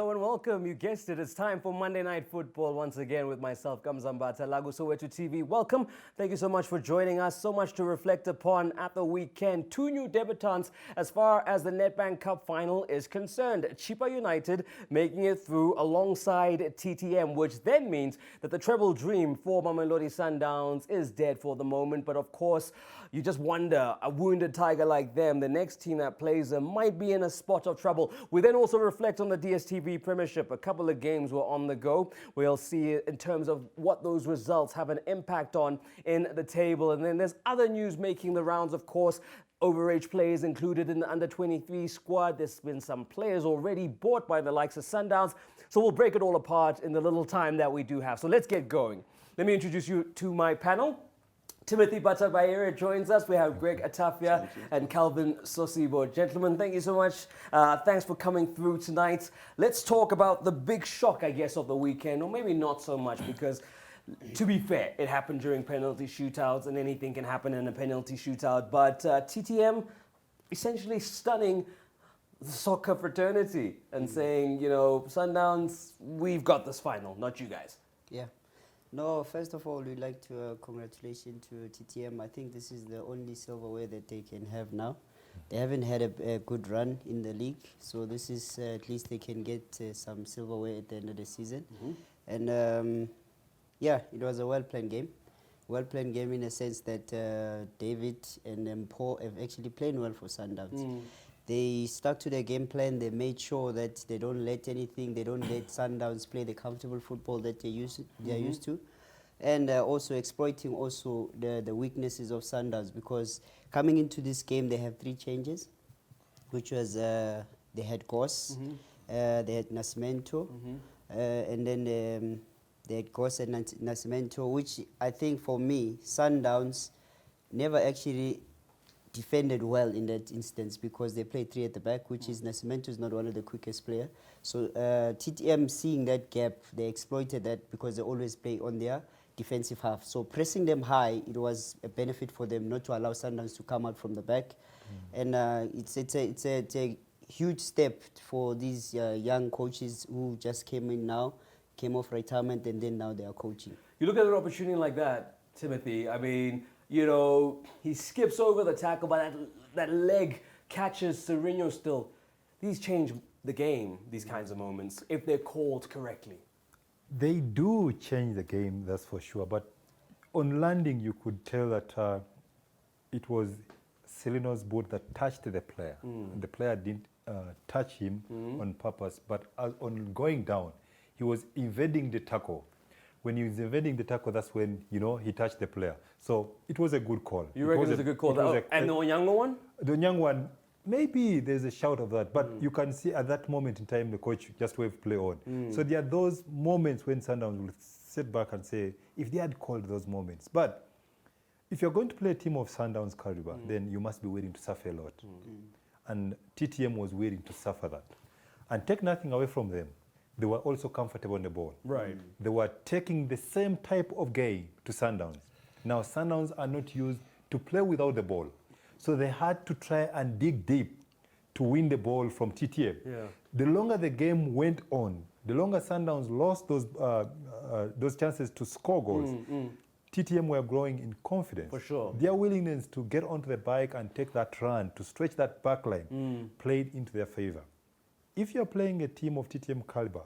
Hello and welcome. You guessed it. It's time for Monday Night Football once again with myself, Kamzambata, Lagu Soweto TV. Welcome. Thank you so much for joining us. So much to reflect upon at the weekend. Two new debutants as far as the Nedbank Cup final is concerned. Chippa United making it through alongside TTM, which then means that the treble dream for Mamelodi Sundowns is dead for the moment. But of course, you just wonder, a wounded tiger like them, the next team that plays them might be in a spot of trouble. We then also reflect on the DSTV Premiership. A couple of games were on the go. We'll see in terms of what those results have an impact on in the table. And then there's other news making the rounds, of course. Overage players included in the under-23 squad. There's been some players already bought by the likes of Sundowns. So we'll break it all apart in the little time that we do have. So let's get going. Let me introduce you to my panel. Timothy Batabayere joins us. We have Greg Atafia and Calvin Sosibo. Gentlemen, thank you so much. Thanks for coming through tonight. Let's talk about the big shock, I guess, of the weekend, or maybe not so much, because to be fair, it happened during penalty shootouts, and anything can happen in a penalty shootout. But TTM essentially stunning the soccer fraternity and saying, you know, Sundowns, we've got this final, not you guys. Yeah. No, first of all, we'd like to congratulations to TTM. I think this is the only silverware that they can have now. They haven't had a good run in the league, so this is at least they can get some silverware at the end of the season. And yeah, it was a well-planned game. Well-planned game in a sense that David and Paul have actually played well for Sundowns. They stuck to their game plan. They made sure that they don't let Sundowns play the comfortable football that they are used to, and also exploiting also the weaknesses of Sundowns, because coming into this game they have 3 changes, which was they had Goss, they had Nascimento, and then they had Goss and Nascimento, which I think for me Sundowns never actually defended well in that instance, because they played 3 at the back, which is Nascimento is not one of the quickest players. So TTM, seeing that gap, they exploited that because they always play on their defensive half. So pressing them high, it was a benefit for them not to allow Sundowns to come out from the back. And it's a huge step for these young coaches who just came off retirement, and then now they are coaching. You look at an opportunity like that, Timothy, I mean, you know, he skips over the tackle, but that leg catches Serino still. These change the game, these kinds of moments, if they're called correctly. They do change the game, that's for sure. But on landing, you could tell that it was Serino's boot that touched the player. The player didn't touch him on purpose, but on going down, he was evading the tackle. When he was evading the tackle, that's when, you know, he touched the player. So it was a good call. You reckon it was a good call? And the Onyango one? The Onyango one, maybe there's a shout of that, but you can see at that moment in time, the coach just waved play on. So there are those moments when Sundowns will sit back and say, if they had called those moments. But if you're going to play a team of Sundowns caliber, then you must be willing to suffer a lot. And TTM was willing to suffer that. And take nothing away from them. They were also comfortable on the ball. Right. They were taking the same type of game to Sundowns. Now, Sundowns are not used to play without the ball. So they had to try and dig deep to win the ball from TTM. Yeah. The longer the game went on, the longer Sundowns lost those chances to score goals. TTM were growing in confidence. For sure. Their willingness to get onto the bike and take that run, to stretch that back line, played into their favor. If you're playing a team of TTM caliber,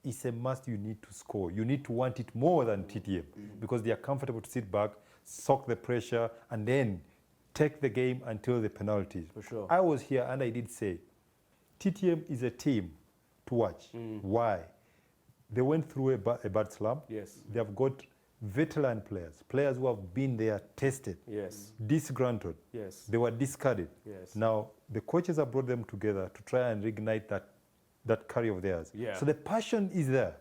it's a must. You need to score. You need to want it more than TTM, because they are comfortable to sit back, soak the pressure, and then take the game until the penalties. For sure. I was here and I did say, TTM is a team to watch. Why? They went through a bad slump. Yes. They have got veteran players who have been there, tested, disgruntled. Yes. They were discarded. Yes. Now, the coaches have brought them together to try and reignite that career of theirs. Yeah. So the passion is there.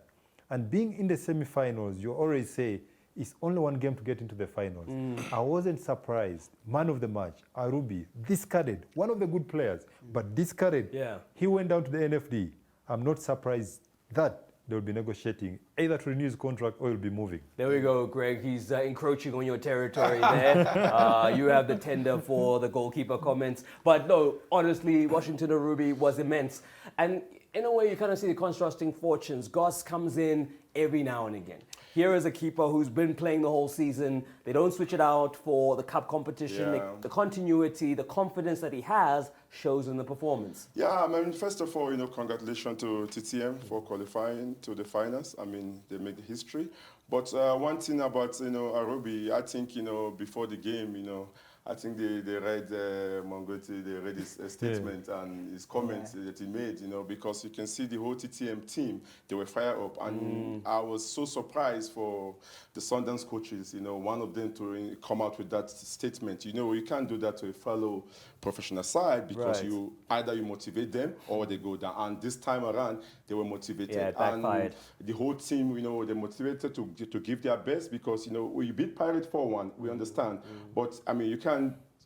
And being in the semi-finals, you always say, it's only one game to get into the finals. I wasn't surprised. Man of the match, Arubi, discarded. One of the good players, but discarded. Yeah. He went down to the NFD. I'm not surprised that they will be negotiating either to renew his contract or he'll be moving. There we go, Greg. He's encroaching on your territory there. You have the tender for the goalkeeper comments. But no, honestly, Washington Arubi was immense. And in a way, you kind of see the contrasting fortunes. Goss comes in every now and again. Here is a keeper who's been playing the whole season. They don't switch it out for the cup competition. Yeah. The continuity, the confidence that he has shows in the performance. Yeah, I mean, first of all, congratulations to TTM for qualifying to the finals. I mean, they made history. But one thing about, Arubi, I think, before the game, I think they read Mongoti, they read his statement and his comments that he made, because you can see the whole TTM team, they were fired up. And I was so surprised for the Sundowns coaches, one of them to come out with that statement. You can't do that to a fellow professional side because either you motivate them or they go down. And this time around, they were motivated. Yeah, it backfired. And the whole team, they motivated to give their best because, we beat Pirate 4-1, we understand. But, I mean, you can't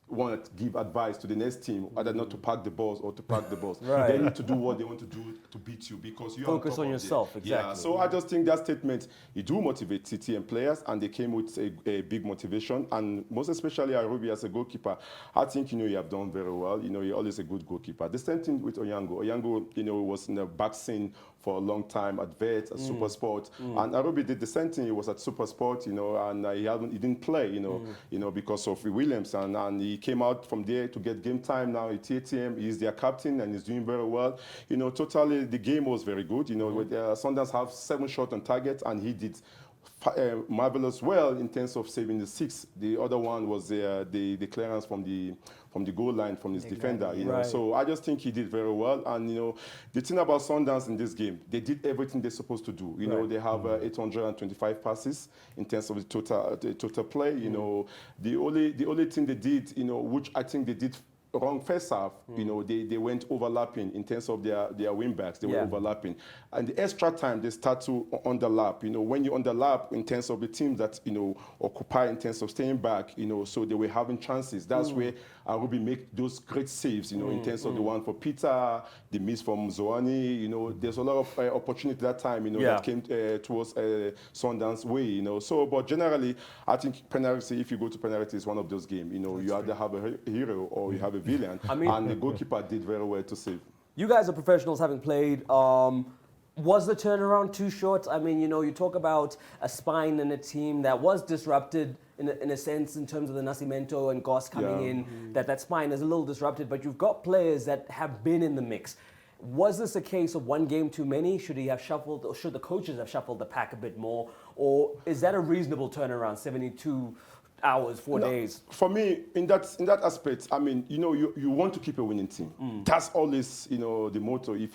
want to give advice to the next team either not to pack the balls or to pack the balls. They need to do what they want to do to beat you because you focus on yourself. Exactly. Yeah, so I just think that statement, it do motivate TTM players and they came with a big motivation, and most especially Arubi as a goalkeeper. I think you have done very well. You're always a good goalkeeper. The same thing with Onyango. Onyango, was in the back scene for a long time at Vet, at Super Sport, and Arubi did the same thing. He was at Super Sport, and he didn't play, because of Williams, and he came out from there to get game time now at TTM. He's their captain and he's doing very well. Totally the game was very good. With Sundowns have 7 shots on target and he did marvelous well in terms of saving the 6. The other one was the clearance from the goal line from his defender. So I just think he did very well. And the thing about Sundowns in this game, they did everything they're supposed to do. They have 825 passes in terms of the total play. The only thing they did, which I think they did wrong first half, they went overlapping in terms of their wing backs. They were overlapping. And the extra time, they start to underlap. When you underlap in terms of the teams that, occupy in terms of staying back, so they were having chances. That's where Arubi make those great saves, in terms of the one for Peter, the miss from Zoani. There's a lot of opportunity that time, that came towards Sundowns way, So, but generally, I think penalty, if you go to penalty, is one of those games. You either have a hero or you have a villain. And the goalkeeper did very well to save. You guys are professionals having played. Was the turnaround too short? I mean, you talk about a spine in a team that was disrupted in a sense in terms of the Nascimento and Goss coming in, that spine is a little disrupted, but you've got players that have been in the mix. Was this a case of one game too many? Should he have shuffled, or should the coaches have shuffled the pack a bit more? Or is that a reasonable turnaround, 72 hours, 4 days? For me, in that aspect, I mean, you want to keep a winning team. That's always, the motto. If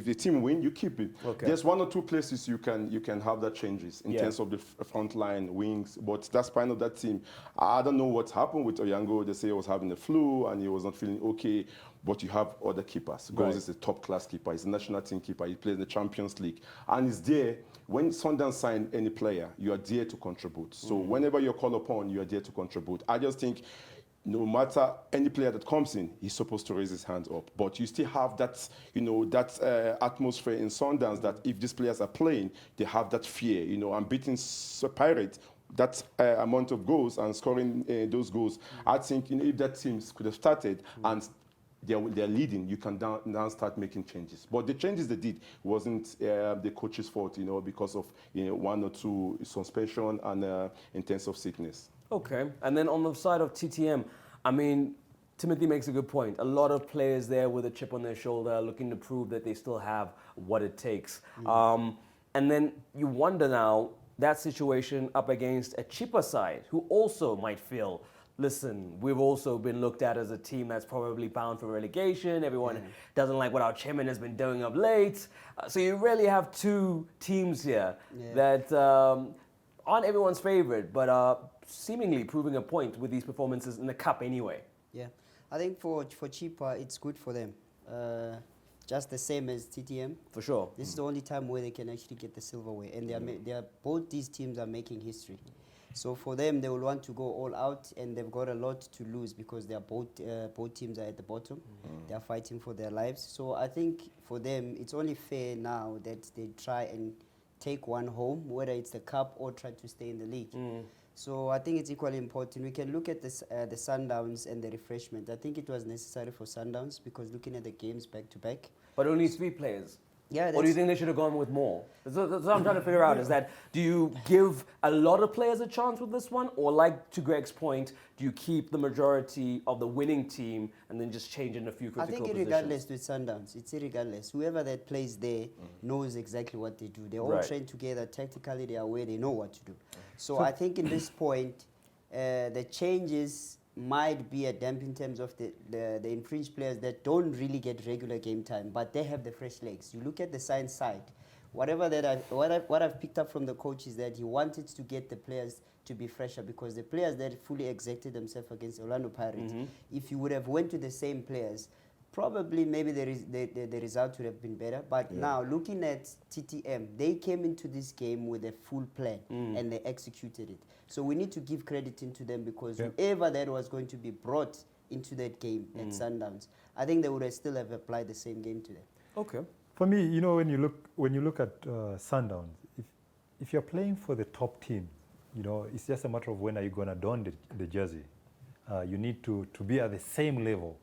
the team win, you keep it. Okay. There's 1 or 2 places you can have that changes in terms of the front line, wings, but that's part of that team. I don't know what happened with Onyango. They say he was having the flu and he was not feeling okay. But you have other keepers. Goals is a top-class keeper. He's a national team keeper. He plays in the Champions League. And he's there. When Sundowns sign any player, you are there to contribute. So whenever you're called upon, you are there to contribute. I just think no matter any player that comes in, he's supposed to raise his hands up. But you still have that, atmosphere in Sundowns that if these players are playing, they have that fear, and beating Pirate, that amount of goals and scoring those goals. I think if that team could have started and they're leading, you can now start making changes. But the changes they did wasn't the coach's fault, because of 1 or 2 suspension and intensive sickness. Okay, and then on the side of TTM, I mean, Timothy makes a good point. A lot of players there with a chip on their shoulder looking to prove that they still have what it takes. And then you wonder now, that situation up against a Chippa side who also might feel, listen, we've also been looked at as a team that's probably bound for relegation. Everyone doesn't like what our chairman has been doing of late. So you really have 2 teams here that aren't everyone's favorite, but are seemingly proving a point with these performances in the cup anyway. Yeah, I think for Chippa, it's good for them. Just the same as TTM. For sure. This is the only time where they can actually get the silverware. And both these teams are making history. So for them, they will want to go all out, and they've got a lot to lose because they are both teams are at the bottom. They are fighting for their lives. So I think for them, it's only fair now that they try and take one home, whether it's the cup or try to stay in the league. So I think it's equally important. We can look at this, the Sundowns and the refreshment. I think it was necessary for Sundowns because looking at the games back to back. But only 3 players. Yeah, Or do you that's- think they should have gone with more? That's what I'm trying to figure out, is that do you give a lot of players a chance with this one? Or like to Greg's point, do you keep the majority of the winning team and then just change in a few I critical think positions? irregardless with Sundowns, it's irregardless. Whoever that plays there knows exactly what they do. They all Right. train together. Tactically, they are aware. They know what to do. So I think in this point, the changes might be a damp in terms of the infringed players that don't really get regular game time, but they have the fresh legs. You look at the science side. What I've picked up from the coach is that he wanted to get the players to be fresher, because the players that fully exerted themselves against Orlando Pirates, if you would have went to the same players, probably maybe the result would have been better. But now looking at TTM, they came into this game with a full plan and they executed it. So we need to give credit into them, because whoever that was going to be brought into that game at Sundowns, I think they would have still have applied the same game to them. Okay. For me, you know, when you look at Sundowns, if you're playing for the top team, you know, it's just a matter of when are you going to don the jersey. You need to be at the same level.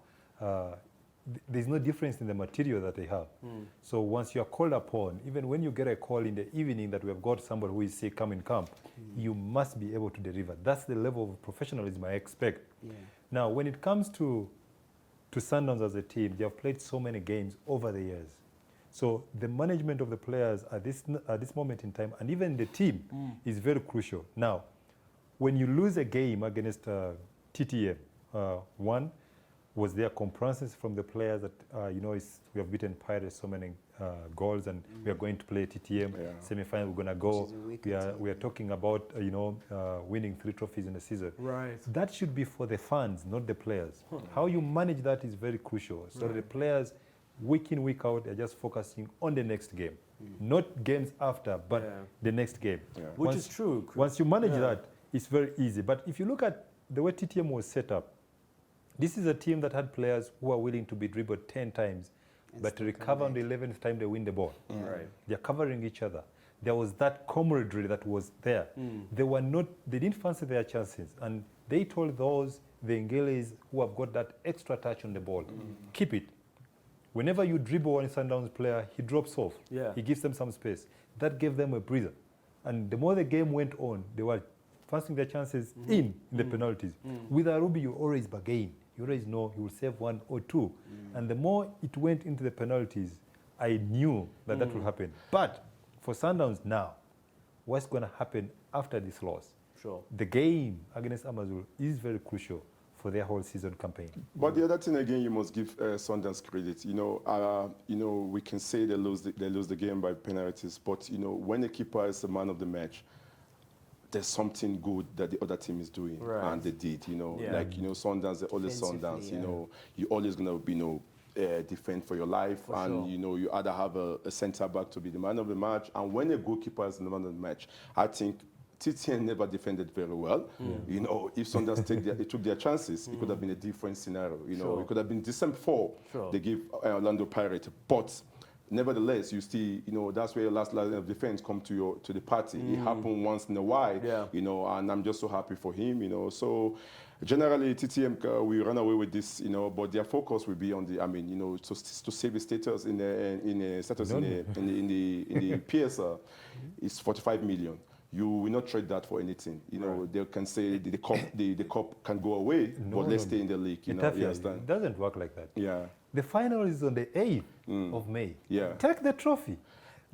There's no difference in the material that they have. So once you are called upon, even when you get a call in the evening that we have got somebody who is sick, come in camp, you must be able to deliver. That's the level of professionalism I expect. Yeah. Now, when it comes to Sundowns as a team, they have played so many games over the years. So the management of the players at this moment in time, and even the team, is very crucial. Now, when you lose a game against TTM, one was their compromises from the players that you know, we have beaten Pirates so many goals, and we are going to play TTM semi-final. We're going to go. We are talking about you know, winning 3 trophies in a season. Right. That should be for the fans, not the players. How you manage that is very crucial. So the players, week in, week out, they're just focusing on the next game. Not games after, but the next game. Which is true. Once you manage that, it's very easy. But if you look at the way TTM was set up, this is a team that had players who are willing to be dribbled 10 times, but to recover on the 11th time they win the ball. Right. They're covering each other. There was that camaraderie that was there. They didn't fancy their chances, and they told the Ingelis who have got that extra touch on the ball, keep it. Whenever you dribble one Sundowns player, he drops off. Yeah. He gives them some space. That gave them a breather. And the more the game went on, they were fancying their chances in the penalties. With Arubi, you always bargain. You always know he will save 1 or 2. And the more it went into the penalties, I knew that that would happen. But for Sundowns now, what's going to happen after this loss? Sure. The game against Amazul is very crucial for their whole season campaign. But the other thing again, you must give Sundowns credit. You know, we can say they lose the game by penalties, but you know, when a keeper is the man of the match, there's something good that the other team is doing, and they did. You know, like you know, Sundowns, they're always Sundowns. You know, you're always gonna be defend for your life, and you know, you either have a centre back to be the man of the match, and when a goalkeeper is the man of the match, I think TTN never defended very well. You know, if Sundowns took their chances, it could have been a different scenario. You know, it could have been December 4. They give Orlando Pirates, but nevertheless, you still, you know, that's where your last line of defense come to the party. It happened once in a while, you know, and I'm just so happy for him, you know. So generally, TTM, we run away with this, you know, but their focus will be on the, I mean, you know, to save the status in the PSL is 45 million. You will not trade that for anything. You know, they can say the cup can go away, but let's stay in the league. You know, you understand? It doesn't work like that. Yeah. The final is on the 8th of May. Yeah. Take the trophy.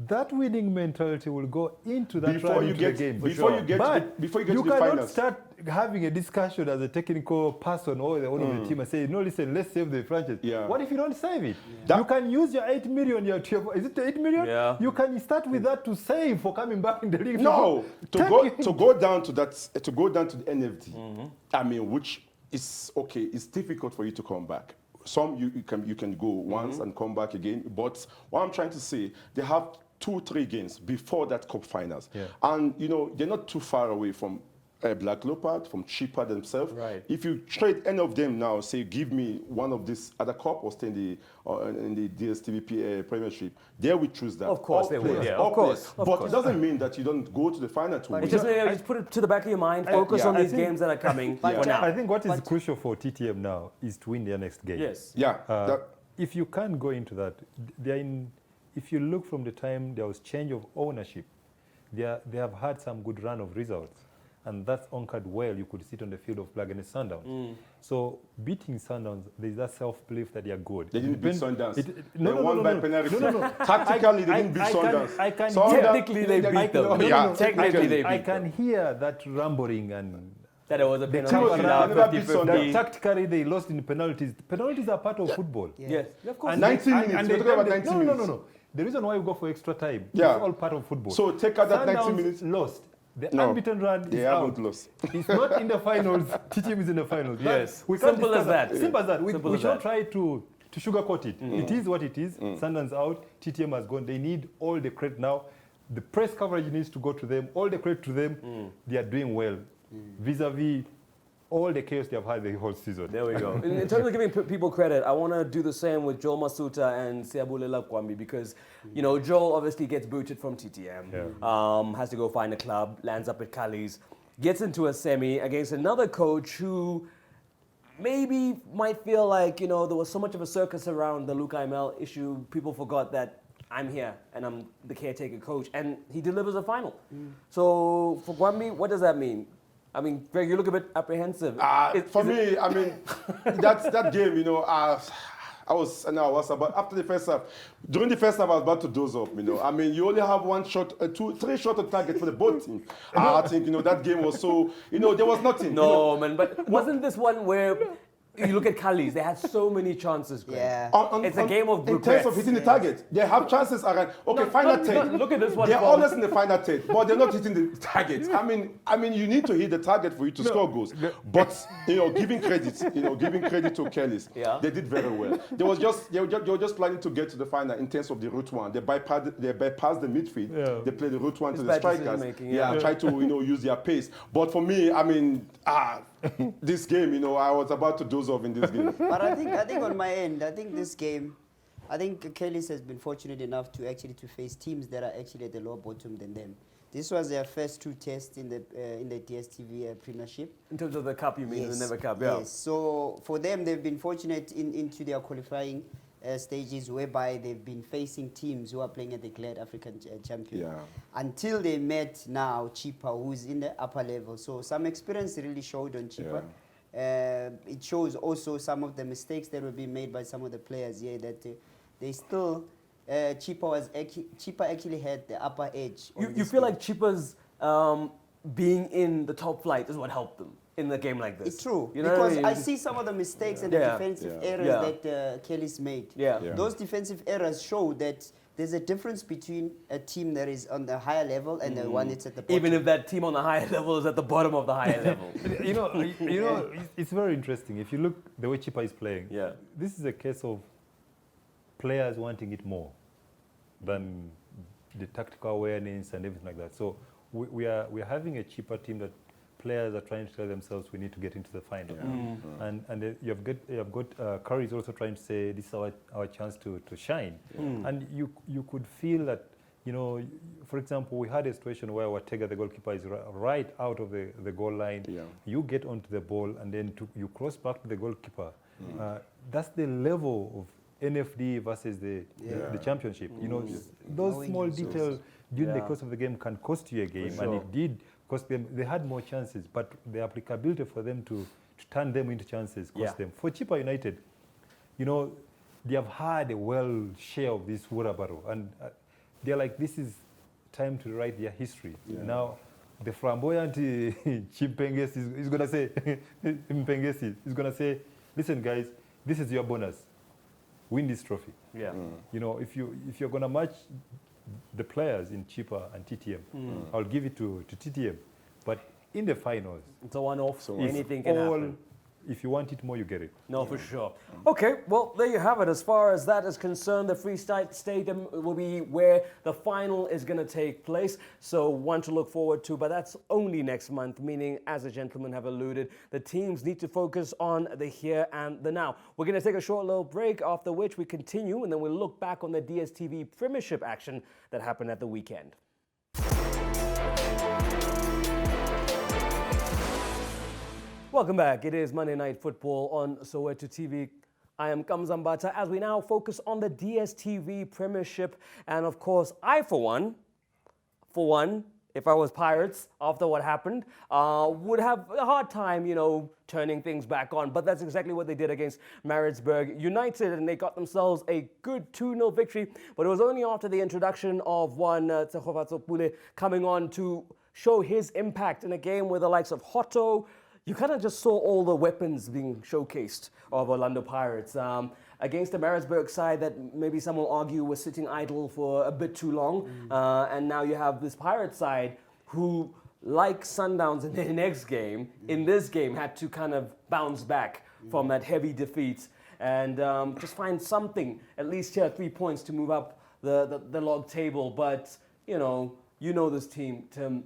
That winning mentality will go into that Before you get game. before you get to the you cannot finals. start having a discussion as a technical person or the owner of the team and say, no, listen, let's save the franchise. Yeah. What if you don't save it? That- You can use your 8 million. Is it 8 million? Yeah. You can start with that to save for coming back in the league. No, to go down to the NFD. I mean, which is okay. It's difficult for you to come back. Some you can go once and come back again. But what I'm trying to say, they have 2-3 games before that cup finals, and you know they're not too far away from Black Leopard, from Chippa themselves. Right. If you trade any of them now, say give me one of this other cup or stay in the DSTV Premiership, they will choose that. Of course All they will. players, Yeah, all of course, players. of But course. it doesn't mean that you don't go to the final to win. It's just put it to the back of your mind. Focus on I these think- games that are coming for now. I think what is crucial for TTM now is to win their next game. Yes. Yeah. If you can't go into that, they're in if you look from the time there was change of ownership, they have had some good run of results. And that's anchored well. You could sit on the field of play against Sundowns. So beating Sundowns, there's that self-belief that they are good. They didn't beat Sundowns. They won by penalty. Tactically, they didn't beat Sundowns. Technically, they beat them. Technically, they beat I them. can hear that rumbling and That it was a penalty Chippa shootout, never beat 50-50. Sundowns. tactically they lost in penalties. Penalties are part of football. Yes, of course. And 90 minutes. and We're talking about 90 no, minutes. No. The reason why we go for extra time, Yeah. it's all part of football. So take out that 90 Sundowns minutes. lost. The No, unbeaten run they is haven't out. lost. It's not in the finals. TTM is in the finals. Yes. We can't Simple as discuss that. Simple as that. We Simple as should not that. try to sugarcoat it. It is what it is. Sundowns out. TTM has gone. They need all the credit now. The press coverage needs to go to them. All the credit to them. They are doing well. Vis-a-vis all the chaos they have had the whole season. There we go. In terms of giving people credit, I want to do the same with Joel Masuta and Siabulela Kwambi because, you know, Joel obviously gets booted from TTM, has to go find a club, lands up at Cali's, gets into a semi against another coach who maybe might feel like, you know, there was so much of a circus around the Luka Imel issue, people forgot that I'm here and I'm the caretaker coach, and he delivers a final. So for Kwambi, what does that mean? I mean, Greg, you look a bit apprehensive. For me, I mean, that game, you know, I was about after the first half. During the first half, I was about to doze off. You know, I mean, you only have one shot, three shots on target for the both team. I think, you know, that game was so, you know, there was nothing. No, you know. man, but wasn't this one where you look at Cali's, they had so many chances, Greg. Yeah. It's a game of in terms of regrets. hitting the target. They have chances around. Okay, final third. Look at this one. They're Paul. always in the final third, but they're not hitting the target. I mean, you need to hit the target for you to score goals. But you know, giving credit to Kelly's, they did very well. They were just planning to get to the final in terms of the route one. They bypassed the midfield. Yeah. They played the route one to the bad strikers. decision-making, Try to use their pace. But for me, I mean, this game, you know, I was about to doze off in this game. But I think on my end, I think this game, I think Kelly's has been fortunate enough to face teams that are actually at the lower bottom than them. This was their first two tests in the DStv Premiership. In terms of the cup, you mean, Yes, the Never Cup, Yes. So for them, they've been fortunate into their qualifying stages whereby they've been facing teams who are playing at the Glad African Champion. Yeah. Until they met now Chippa, who's in the upper level. So some experience really showed on Chippa. It shows also some of the mistakes that were being made by some of the players here that they still, Chippa actually had the upper edge. You feel like Chippa's being in the top flight is what helped them in a game like this. It's true, You know because what I I mean? see some of the mistakes and the defensive errors that Kelly's made. Yeah. Those defensive errors show that there's a difference between a team that is on the higher level and the one that's at the bottom. Even if that team on the higher level is at the bottom of the higher level. you know, it's very interesting. If you look the way Chippa is playing, this is a case of players wanting it more than the tactical awareness and everything like that. So we are having a Chippa team that players are trying to tell themselves we need to get into the final. And you have got Curry is also trying to say this is our chance to shine. And you could feel that, you know, for example, we had a situation where Watega, the goalkeeper, is right out of the goal line. You get onto the ball and then you cross back to the goalkeeper. That's the level of NFD versus the championship. You know, those small details during the course of the game can cost you a game, and it did cost them. They had more chances, but the applicability for them to turn them into chances cost them. For Chippa United, you know, they have had a well share of this water battle, and they're like, this is time to write their history. Now, the flamboyant Chimpengesi is going to say, Mpengesi is going to say, listen, guys, this is your bonus. Win this trophy. You know, if you're going to match the players in Chippa and TTM, I'll give it to TTM. But in the finals, It's a one-off, so anything can happen. If you want it more, you get it. No, for sure. Okay, well, there you have it. As far as that is concerned, the Free State Stadium will be where the final is going to take place. So one to look forward to, but that's only next month, meaning, as the gentlemen have alluded, the teams need to focus on the here and the now. We're going to take a short little break, after which we continue, and then we'll look back on the DStv Premiership action that happened at the weekend. Welcome back. It is Monday Night Football on Soweto TV. I am Kamzambata as we now focus on the DSTV Premiership. And of course, I, for one, if I was Pirates after what happened, would have a hard time, turning things back on. But that's exactly what they did against Maritzburg United, and they got themselves a good 2-0 victory. But it was only after the introduction of one Tsegofatso Pule coming on to show his impact in a game with the likes of Hotto. You kind of just saw all the weapons being showcased of Orlando Pirates. Against the Maritzburg side that maybe some will argue was sitting idle for a bit too long. And now you have this Pirate side who, like Sundowns in their next game, in this game had to kind of bounce back from that heavy defeat and just find something, at least here 3 points to move up the log table. But, you know this team, Tim.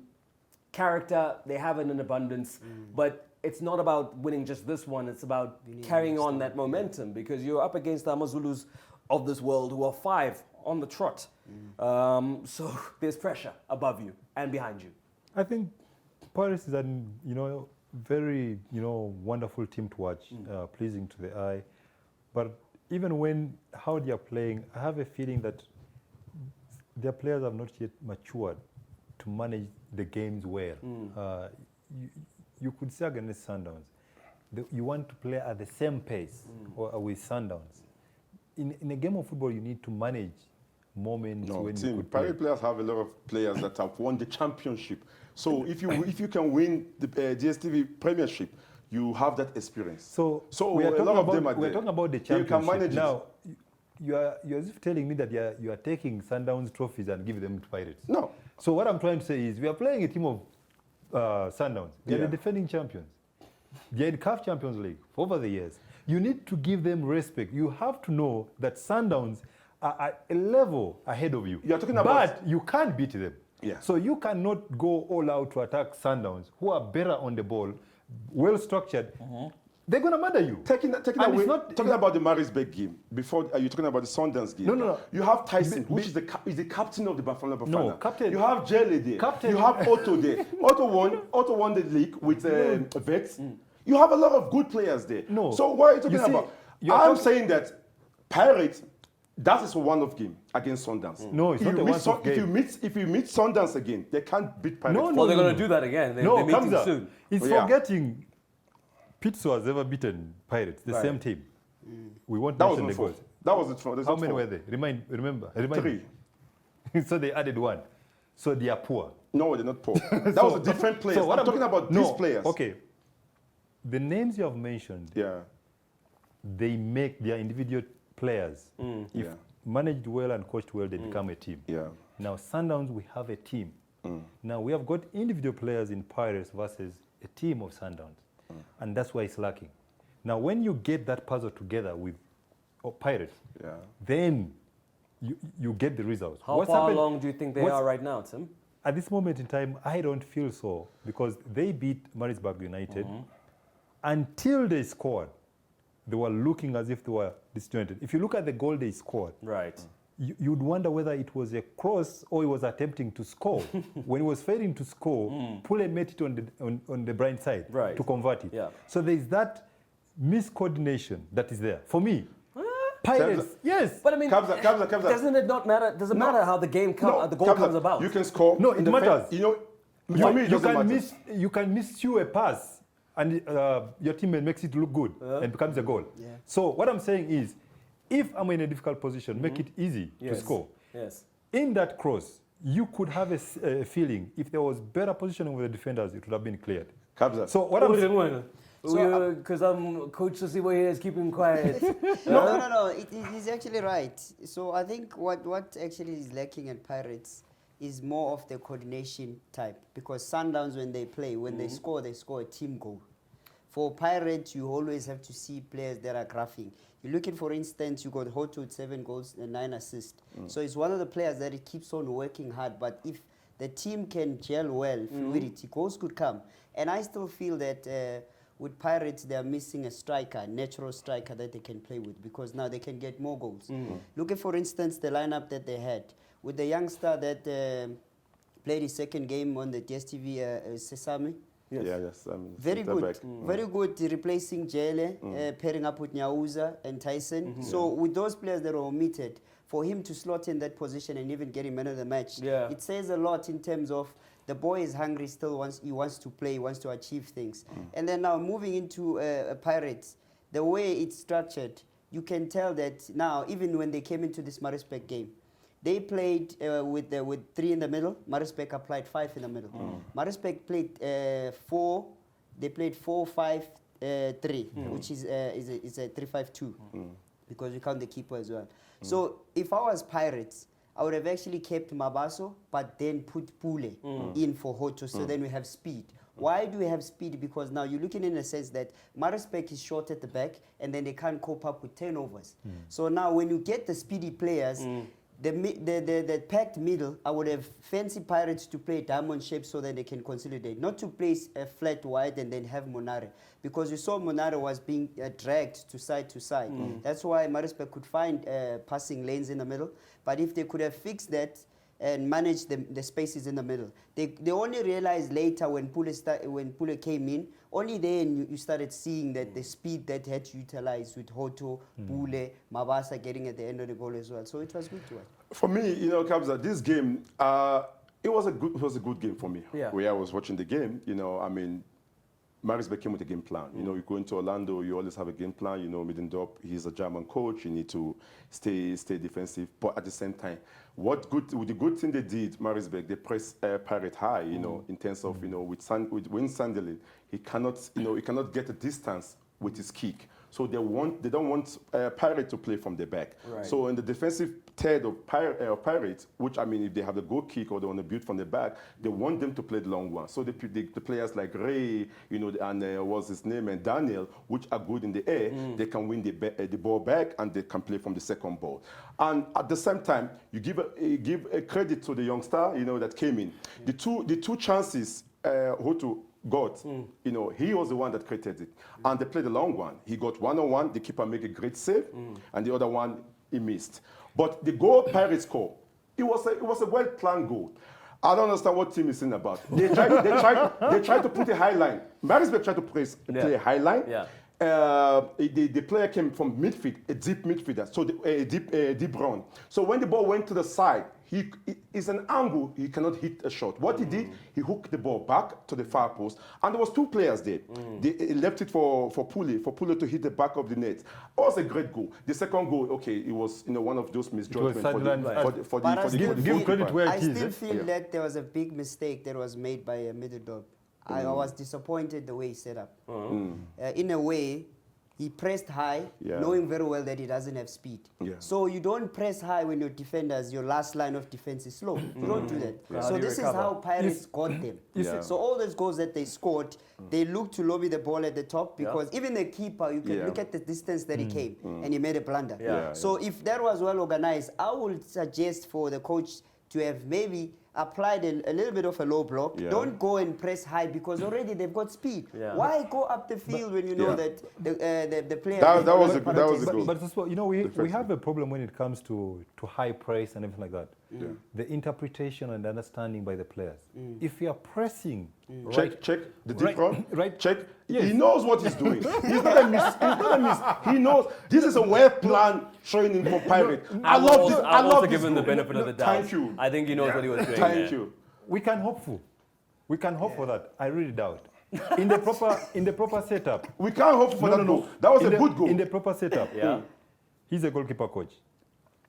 Character, they have it in abundance, but it's not about winning just this one. It's about carrying on that momentum because you're up against the Amazulus of this world who are 5 on the trot. So there's pressure above you and behind you. I think Paris is a very wonderful team to watch, pleasing to the eye. But even how they are playing, I have a feeling that their players have not yet matured to manage the games well. You could say against Sundowns, you want to play at the same pace or with Sundowns. In a game of football, you need to manage moments when you could Pirate players have a lot of players that have won the championship. So if you can win the DSTV Premiership, you have that experience. So we're talking about the championship. You can manage now. You're as if telling me that you are taking Sundowns trophies and give them to Pirates. No. So what I'm trying to say is we are playing a team of Sundowns. They're the defending champions. They're in CAF Champions League over the years. You need to give them respect. You have to know that Sundowns are at a level ahead of you. You're talking about, but you can't beat them. Yeah. So you cannot go all out to attack Sundowns, who are better on the ball, well structured. They're going to murder you. Talking about the Maritzburg game, before you're talking about the Sundance game. No. You have Tyson, which is the captain of the Bafana Bafana. No, captain. You have Jelly there. Captain. You have Otto there. Otto won the league with Vets. You have a lot of good players there. No. So what are you talking about? I'm saying that Pirates, that is a one-off game against Sundance. No, it's not a one-off game. If you meet Sundance again, they can't beat Pirates. Well, they're going to do that again. They're meeting soon. It's forgetting Pitso has ever beaten Pirates, the same team. We won't mention the goals. That was the How many were they? Remember. 3. So they added 1. So they are poor. No, they're not poor. That was a different player. I'm talking about these players. Okay. The names you have mentioned, they make their individual players. If managed well and coached well, they become a team. Yeah. Now, Sundowns, we have a team. Now, we have got individual players in Pirates versus a team of Sundowns. And that's why it's lacking. Now, when you get that puzzle together with Pirates, then you get the results. How far along do you think they are right now, Tim? At this moment in time, I don't feel so because they beat Maritzburg United. Until they scored, they were looking as if they were disjointed. If you look at the goal they scored, you'd wonder whether it was a cross or he was attempting to score. When he was failing to score, Pule made it on the blind side to convert it. So there's that miscoordination that is there. For me, Pirates, yes. But I mean, doesn't it not matter? Doesn't matter how the game the goal comes about. You can score. No, it matters. For me, you can miscue a pass and your teammate makes it look good and becomes a goal. So what I'm saying is, if I'm in a difficult position, make it easy to score. In that cross, you could have a feeling if there was better positioning with the defenders, it would have been cleared. So what I'm saying, because Coach Sosibo here is keeping quiet. No. He's actually right. So I think what actually is lacking at Pirates is more of the coordination type. Because Sundowns, when they score a team goal. For Pirates, you always have to see players that are graphing. You're looking, for instance, you got Hoto with 7 goals and 9 assists. So it's one of the players that he keeps on working hard. But if the team can gel well, fluidity, goals could come. And I still feel that with Pirates, they are missing a striker, a natural striker that they can play with, because now they can get more goals. Look at, for instance, the lineup that they had. With the youngster that played his second game on the DSTV, Sesame, Yes. Yeah, yes. I mean, Very centre good, back. very good replacing Jele, pairing up with Nyauza and Tyson. So with those players that were omitted, for him to slot in that position and even get him man of the match, it says a lot in terms of the boy is hungry still, he wants to play, he wants to achieve things. And then now moving into Pirates, the way it's structured, you can tell that now, even when they came into this Maritzburg game, they played with 3 in the middle. Maritzburg applied 5 in the middle. Maritzburg played 4. They played 4-5-3, which is a 3-5-2 because we count the keeper as well. So if I was Pirates, I would have actually kept Mabaso, but then put Pule in for Hoto, so then we have speed. Why do we have speed? Because now you're looking in a sense that Maritzburg is short at the back, and then they can't cope up with turnovers. So now when you get the speedy players, the packed middle, I would have fancy Pirates to play diamond shape so that they can consolidate, not to place a flat wide and then have Monare, because you saw Monare was being dragged to side. That's why Maritzburg could find passing lanes in the middle. But if they could have fixed that and managed the spaces in the middle, they only realized later when Pule came in, only then you started seeing that the speed that had to utilize with Hoto, Pule, Mabasa getting at the end of the goal as well. So it was good to watch. For me, you know, Kabza, this game, it was a good game for me. Yeah. Where I was watching the game, you know, I mean, Maritzburg came with a game plan. You know, you go into Orlando, you always have a game plan. You know, Middendorp, he's a German coach. You need to stay defensive, but at the same time, the good thing they did, Maritzburg, they press Pirate high. You know, in terms of with Wayne Sanderlin, he cannot get a distance with his kick. So they don't want Pirate to play from the back. Right. So in the defensive third of Pirates, which I mean, if they have the goal kick or they want to build from the back, they want them to play the long one. So the players like Ray, you know, and what's his name, and Daniel, which are good in the air, they can win the ball back and they can play from the second ball. And at the same time, you give a credit to the youngster, you know, that came in. The two chances Hoto got, you know, he was the one that created it. And they played the long one. He got 1-on-1, the keeper made a great save, and the other one he missed. But the goal Pirates scored, it was a well-planned goal. I don't understand what team is in about. They tried to put a high line. Maritzburg tried to play a high line. Yeah. The player came from midfield, a deep midfielder, so a deep run. So when the ball went to the side, it's an angle, he cannot hit a shot. What he did, he hooked the ball back to the far post, and there was 2 players there. They left it for Pule to hit the back of the net. It was a great goal. The second goal, okay, it was one of those misjudgments for the Give credit where I it is. still feel that there was a big mistake that was made by Middendorp. I was disappointed the way he set up. In a way, he pressed high, knowing very well that he doesn't have speed. So you don't press high when your defenders, your last line of defense is slow. You don't do that. So this is how Pirates got them. So all those goals that they scored, they looked to lobby the ball at the top because even the keeper, you can look at the distance that he came and he made a blunder. So if that was well organized, I would suggest for the coach to have maybe applied a little bit of a low block. Don't go and press high because already they've got speed. Why go up the field when you know that the player... That was a good. But as well, you know, we have a problem when it comes to high press and everything like that. The interpretation and understanding by the players. If you are pressing... Check the deep run. Check. Yes. He knows what he's doing. He's not a miss. He knows. This is a well-planned training for Pirate. I love this. I'll also give him the benefit of the doubt. Thank you. I think he knows what he was doing. Thank you. We can hope for that. I really doubt. In the proper setup. We can't hope for that goal. That was a good goal. In the proper setup. He's a goalkeeper coach.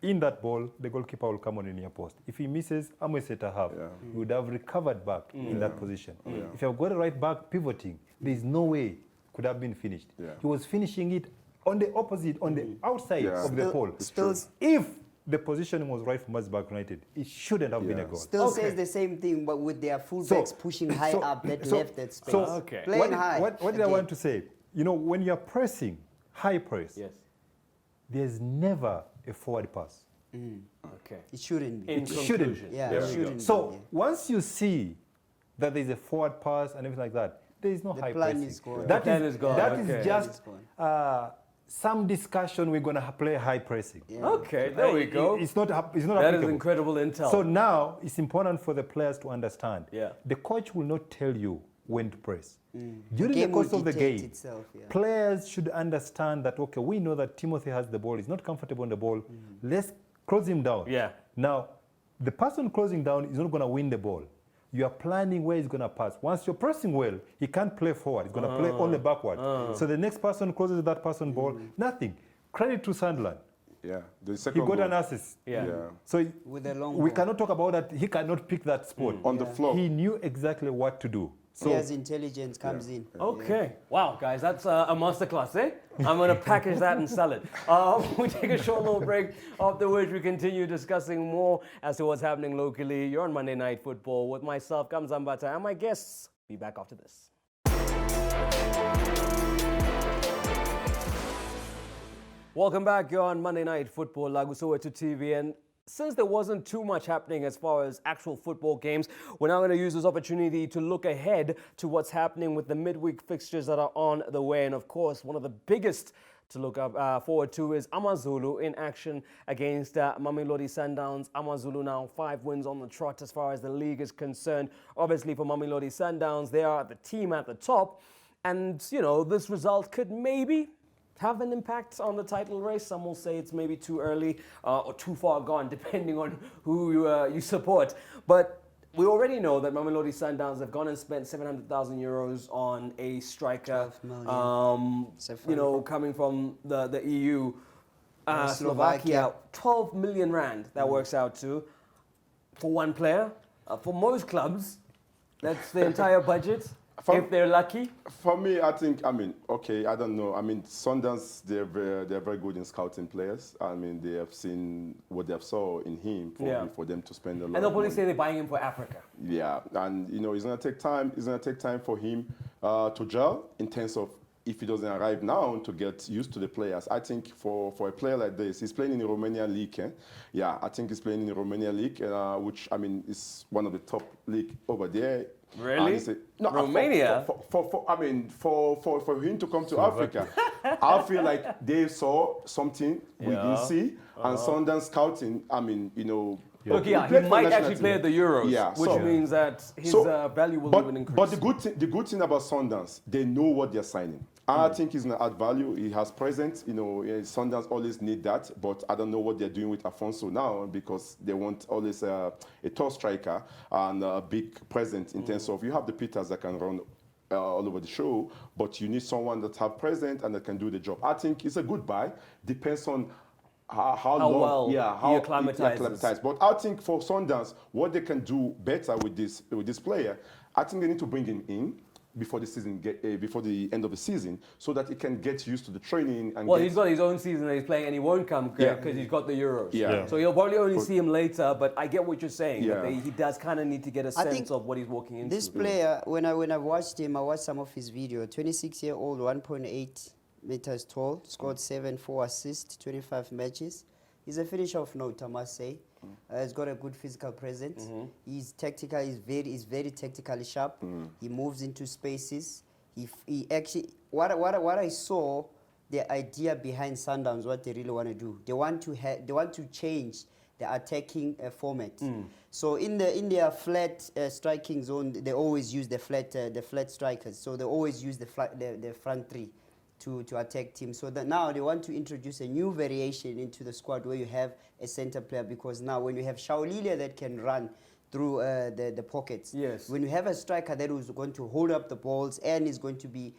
In that ball, the goalkeeper will come on a near post. If he misses, Amweseta half, he would have recovered back in that position. If you have got a right back pivoting, there is no way it could have been finished. He was finishing it on the opposite, on the outside of the pole. If the positioning was right for Maritzburg United, it shouldn't have been a goal. Still says the same thing, but with their fullbacks pushing high up, that left that space. Playing high. What did I want to say? You know, when you're pressing, high press, there's never a forward pass. Okay. It shouldn't be. It shouldn't. Yeah, it shouldn't. So once you see that there's a forward pass and everything like that, there is no high pressing. Is gone. That is is just some discussion. We're gonna play high pressing. Okay, there we go. It's not That applicable. is incredible intel. So now it's important for the players to understand. Yeah. The coach will not tell you when to press. The During the game course will of the dictate game, itself, yeah. players should understand that, okay, we know that Timothy has the ball, he's not comfortable on the ball, let's close him down. Yeah. Now, the person closing down is not going to win the ball. You are planning where he's going to pass. Once you're pressing well, he can't play forward. He's going to play only backward. So the next person closes that person ball, nothing. Credit to Sunderland. Yeah, the He second got goal. an assist. Yeah. So With a long we ball. cannot talk about that. He cannot pick that spot. On the floor. He knew exactly what to do. So Players' intelligence comes in. Okay. Wow, guys, that's a masterclass, eh? I'm going to package that and sell it. We take a short little break, after which we continue discussing more as to what's happening locally. You're on Monday Night Football with myself, Kamzan Bata, and my guests. Be back after this. Welcome back. You're on Monday Night Football, Lagu Soweto TV, and since there wasn't too much happening as far as actual football games, we're now going to use this opportunity to look ahead to what's happening with the midweek fixtures that are on the way. And of course, one of the biggest to look forward to is AmaZulu in action against Mamelodi Sundowns. AmaZulu now 5 wins on the trot as far as the league is concerned. Obviously for Mamelodi Sundowns, they are the team at the top. And, you know, this result could maybe have an impact on the title race. Some will say it's maybe too early or too far gone, depending on who you support. But we already know that Mamelodi Sundowns have gone and spent 700,000 euros on a striker, 12 million. you know, coming from the EU, Slovakia. Slovakia. 12 million rand that works out to for one player. For most clubs, that's the entire budget. If they're lucky. For me, I think, I mean, okay, I don't know. I mean, Sundowns, they're very good in scouting players. I mean, they have seen what they have saw in him for them to spend a lot. And they'll of probably money. say they're buying him for Africa. Yeah, and you know, it's gonna take time. It's gonna take time for him to gel in terms of if he doesn't arrive now to get used to the players. I think for a player like this, he's playing in the Romanian league. Yeah, I think he's playing in the Romanian league, which I mean is one of the top league over there. Really? No, Romania? For him to come to Africa, I feel like they saw something we didn't see, and Sundowns scouting. I mean, you know. Look, he he played for might national actually team. play at the Euros, Yeah, which so- means that his value will even increase. But the good thing about Sundowns, they know what they're signing. I think he's going to add value. He has presence. You know, Sundowns always need that. But I don't know what they're doing with Afonso now because they want always a tall striker and a big presence in terms of you have the Peters that can run all over the show, but you need someone that have presence and that can do the job. I think it's a good buy. Depends on how long, well he acclimatizes. acclimatizes. But I think for Sundowns, what they can do better with this player, I think they need to bring him in before the season before the end of the season, so that he can get used to the training. And Well, he's got his own season that he's playing, and he won't come because he's got the Euros. Yeah. So you'll probably only see him later. But I get what you're saying. Yeah. That he does kind of need to get a think sense of what he's walking into. This player, when I watched him, I watched some of his video. 26-year-old, 1.8 meters tall, scored 4 assists, 25 matches. He's a finisher of note, I must say. He's got a good physical presence. He's tactical. He's very tactically sharp. He moves into spaces. He actually what I saw, the idea behind Sundowns, what they really want to do. They want to change the attacking format. So in their flat striking zone, they always use the flat strikers. So they always use the front three to attack teams. So that now they want to introduce a new variation into the squad where you have a center player, because now when you have Shaolile that can run through the pockets, when you have a striker that is going to hold up the balls and is going to be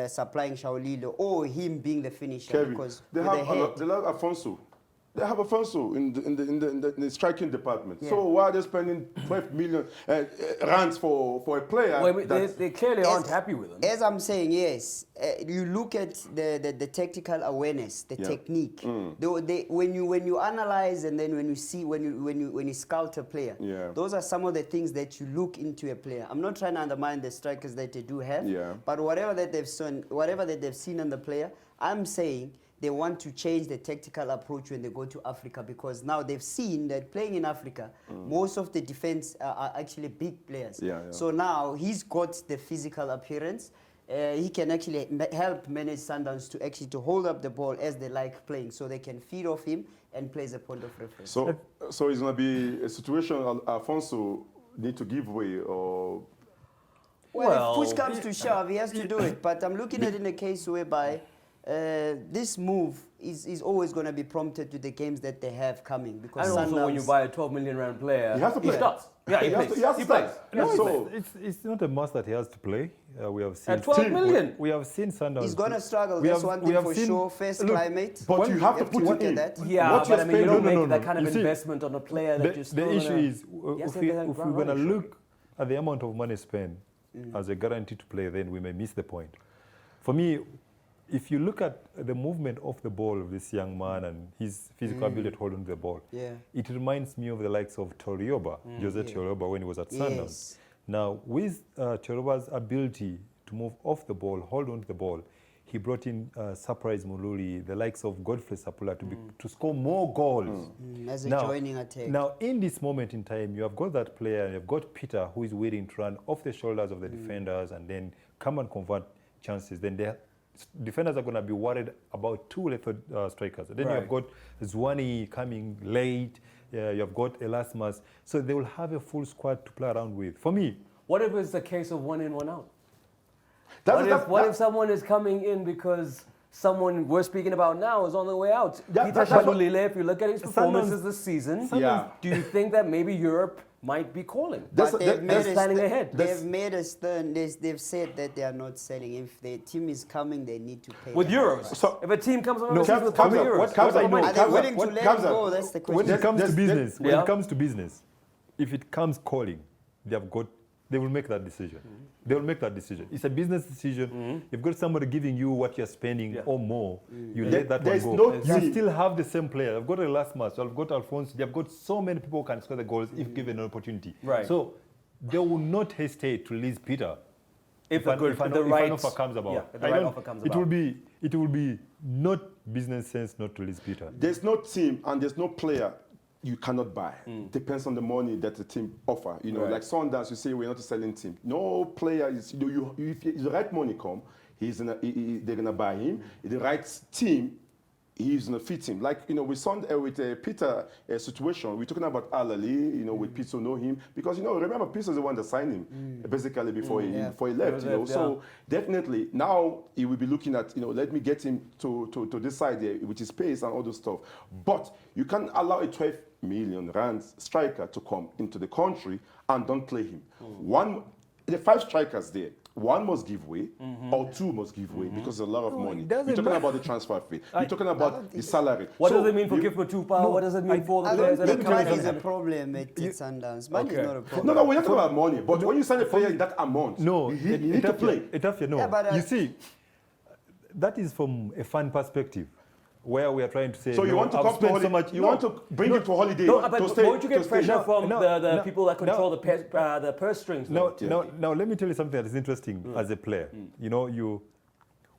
supplying Shaolile or him being the finisher, Kevin, because they with have the head, they have Afonso. They have Afonso in the striking department. So why are they spending 12 million rands for a player? Well, they clearly aren't happy with him. As I'm saying, yes, you look at the tactical awareness, the technique. When you analyze and then when you see when you scout a player, those are some of the things that you look into a player. I'm not trying to undermine the strikers that they do have, but whatever that they've seen in the player, I'm saying they want to change the tactical approach when they go to Africa, because now they've seen that playing in Africa, most of the defense are actually big players. So now he's got the physical appearance. He can actually help manage Sundowns to actually to hold up the ball as they like playing, so they can feed off him and play as a point of reference. So it's going to be a situation Alfonso need to give way, or Well, if push comes to shove, he has to do it. But I'm looking at it in a case whereby this move is always going to be prompted to the games that they have coming. Because and also when you buy a 12 million rand player, he has to play. He starts. Yeah, he plays. He has to play. No, So it's not a must that he has to play. We have seen At 12 million? We have seen Sundowns. he's going to struggle. That's one thing for sure. First climate. but you have to You put look it at in. that. Yeah, What but you're I mean, you don't spending- make that kind of You see, investment on a player that you're still The issue gonna- is, Yes, if they have we're ground going to running, look at the amount of money spent as a guarantee to play, then we may miss the point. For me, if you look at the movement of the ball of this young man and his physical ability to hold on to the ball, Yeah. it reminds me of the likes of Torioba, Jose Torioba, when he was at Sundowns. Yes. Now, with Torioba's ability to move off the ball, hold on to the ball, he brought in Surprise Mululi, the likes of Godfrey Sapula to score more goals. As a joining attack. Now, in this moment in time, you have got that player, and you've got Peter, who is waiting to run off the shoulders of the defenders and then come and convert chances. Then the defenders are going to be worried about two left strikers. Then you have got Zwane coming late. You have got Erasmus. So they will have a full squad to play around with. For me, What if it's a case of 1 in, 1 out? That's- What if someone is coming in because someone we're speaking about now is on the way out? Yeah, Peter that's what- Shalulile, if you look at his performances this season, Yeah. do you think that maybe Europe might be calling? That's- But they've they're planning ahead. They've made a stern. They've said that they are not selling. If the team is coming, they need to pay. With the euros. price. So- If a team comes on No, with Kabza, 20 euros, what Kabza, I know- Are they Kabza, willing to what let Kabza- him go? That's the when question. it comes to There's- business, when Yeah. it comes to business, if it comes calling, they will make that decision. They will make that decision. It's a business decision. You've got somebody giving you what you're spending or more. You let that There's one go. no You team. still have the same player. I've got Erasmus. I've got Alphonse. They've got so many people who can score the goals if given an opportunity. Right. So they will not hesitate to release Peter if an right offer comes about. Yeah, if the right offer comes it about. will be not business sense not to release Peter. There's no team and there's no player you cannot buy. Depends on the money that the team offer. You know, Right. like Sundowns, you say we're not a selling team. No player is. If the right money come, they're gonna buy him. If the right team, he's gonna fit him. Like with Peter situation, we're talking about Alali. With Peter know him because remember Peter's the one that signed him basically before he left. So definitely now he will be looking at let me get him to this side there with his pace and all those stuff. But you can't allow a 12 million rand striker to come into the country and don't play him. The 5 strikers there. One must give way, or 2 must give way because there's a lot of money. it We're doesn't talking matter. about the transfer fee. We're talking about the salary. What So does it mean for you- Gift Tupa? What does it mean for the I players don't that are think coming money is a in? problem at Sundowns. Money is Okay. not a problem. No, we're not talking about money. But when you sign a player in that amount, No, you need to play. No. Yeah, but, you see, that is from a fan perspective, where we are trying to say. So you no, want to I've come to spent holiday? so much. You no, want to bring him to holiday? No, to but stay, won't you get to stay- pressure from the no, people that control the purse strings? Now, though? now, let me tell you something that is interesting as a player.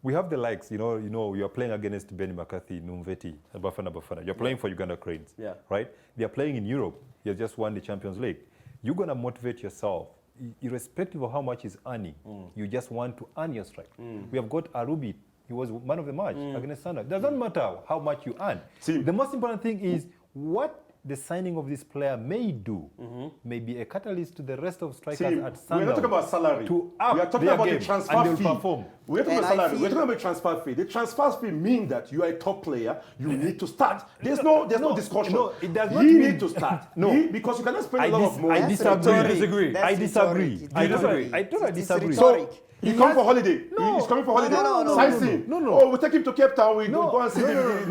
We have the likes. You are playing against Benny McCarthy, Numveti, and Bafana. You're playing for Uganda Cranes, right? They are playing in Europe. You have just won the Champions League. You're gonna motivate yourself, irrespective of how much he's earning. You just want to earn your strike. We have got Arubi. He was man of the match against Sundowns. Doesn't matter how much you earn. See, the most important thing is what the signing of this player may do may be a catalyst to the rest of strikers See, at Sundowns. we're not talking about salary. To up we are talking their about game the transfer and they'll fee. perform. We're talking And about I salary. feel- We're talking about transfer fee. The transfer fee means that you are a top player. You need to start. There's no discussion. No, it does not He mean- need to start. No. Because you cannot spend a lot of money. I That's disagree. rhetoric. disagree. That's I disagree. rhetoric. I It's disagree. rhetoric. I totally It's disagree. rhetoric. He come for holiday. No. He's coming for holiday. No. Sightseeing. No. Oh, we take him to Cape Town. We No, go and see no.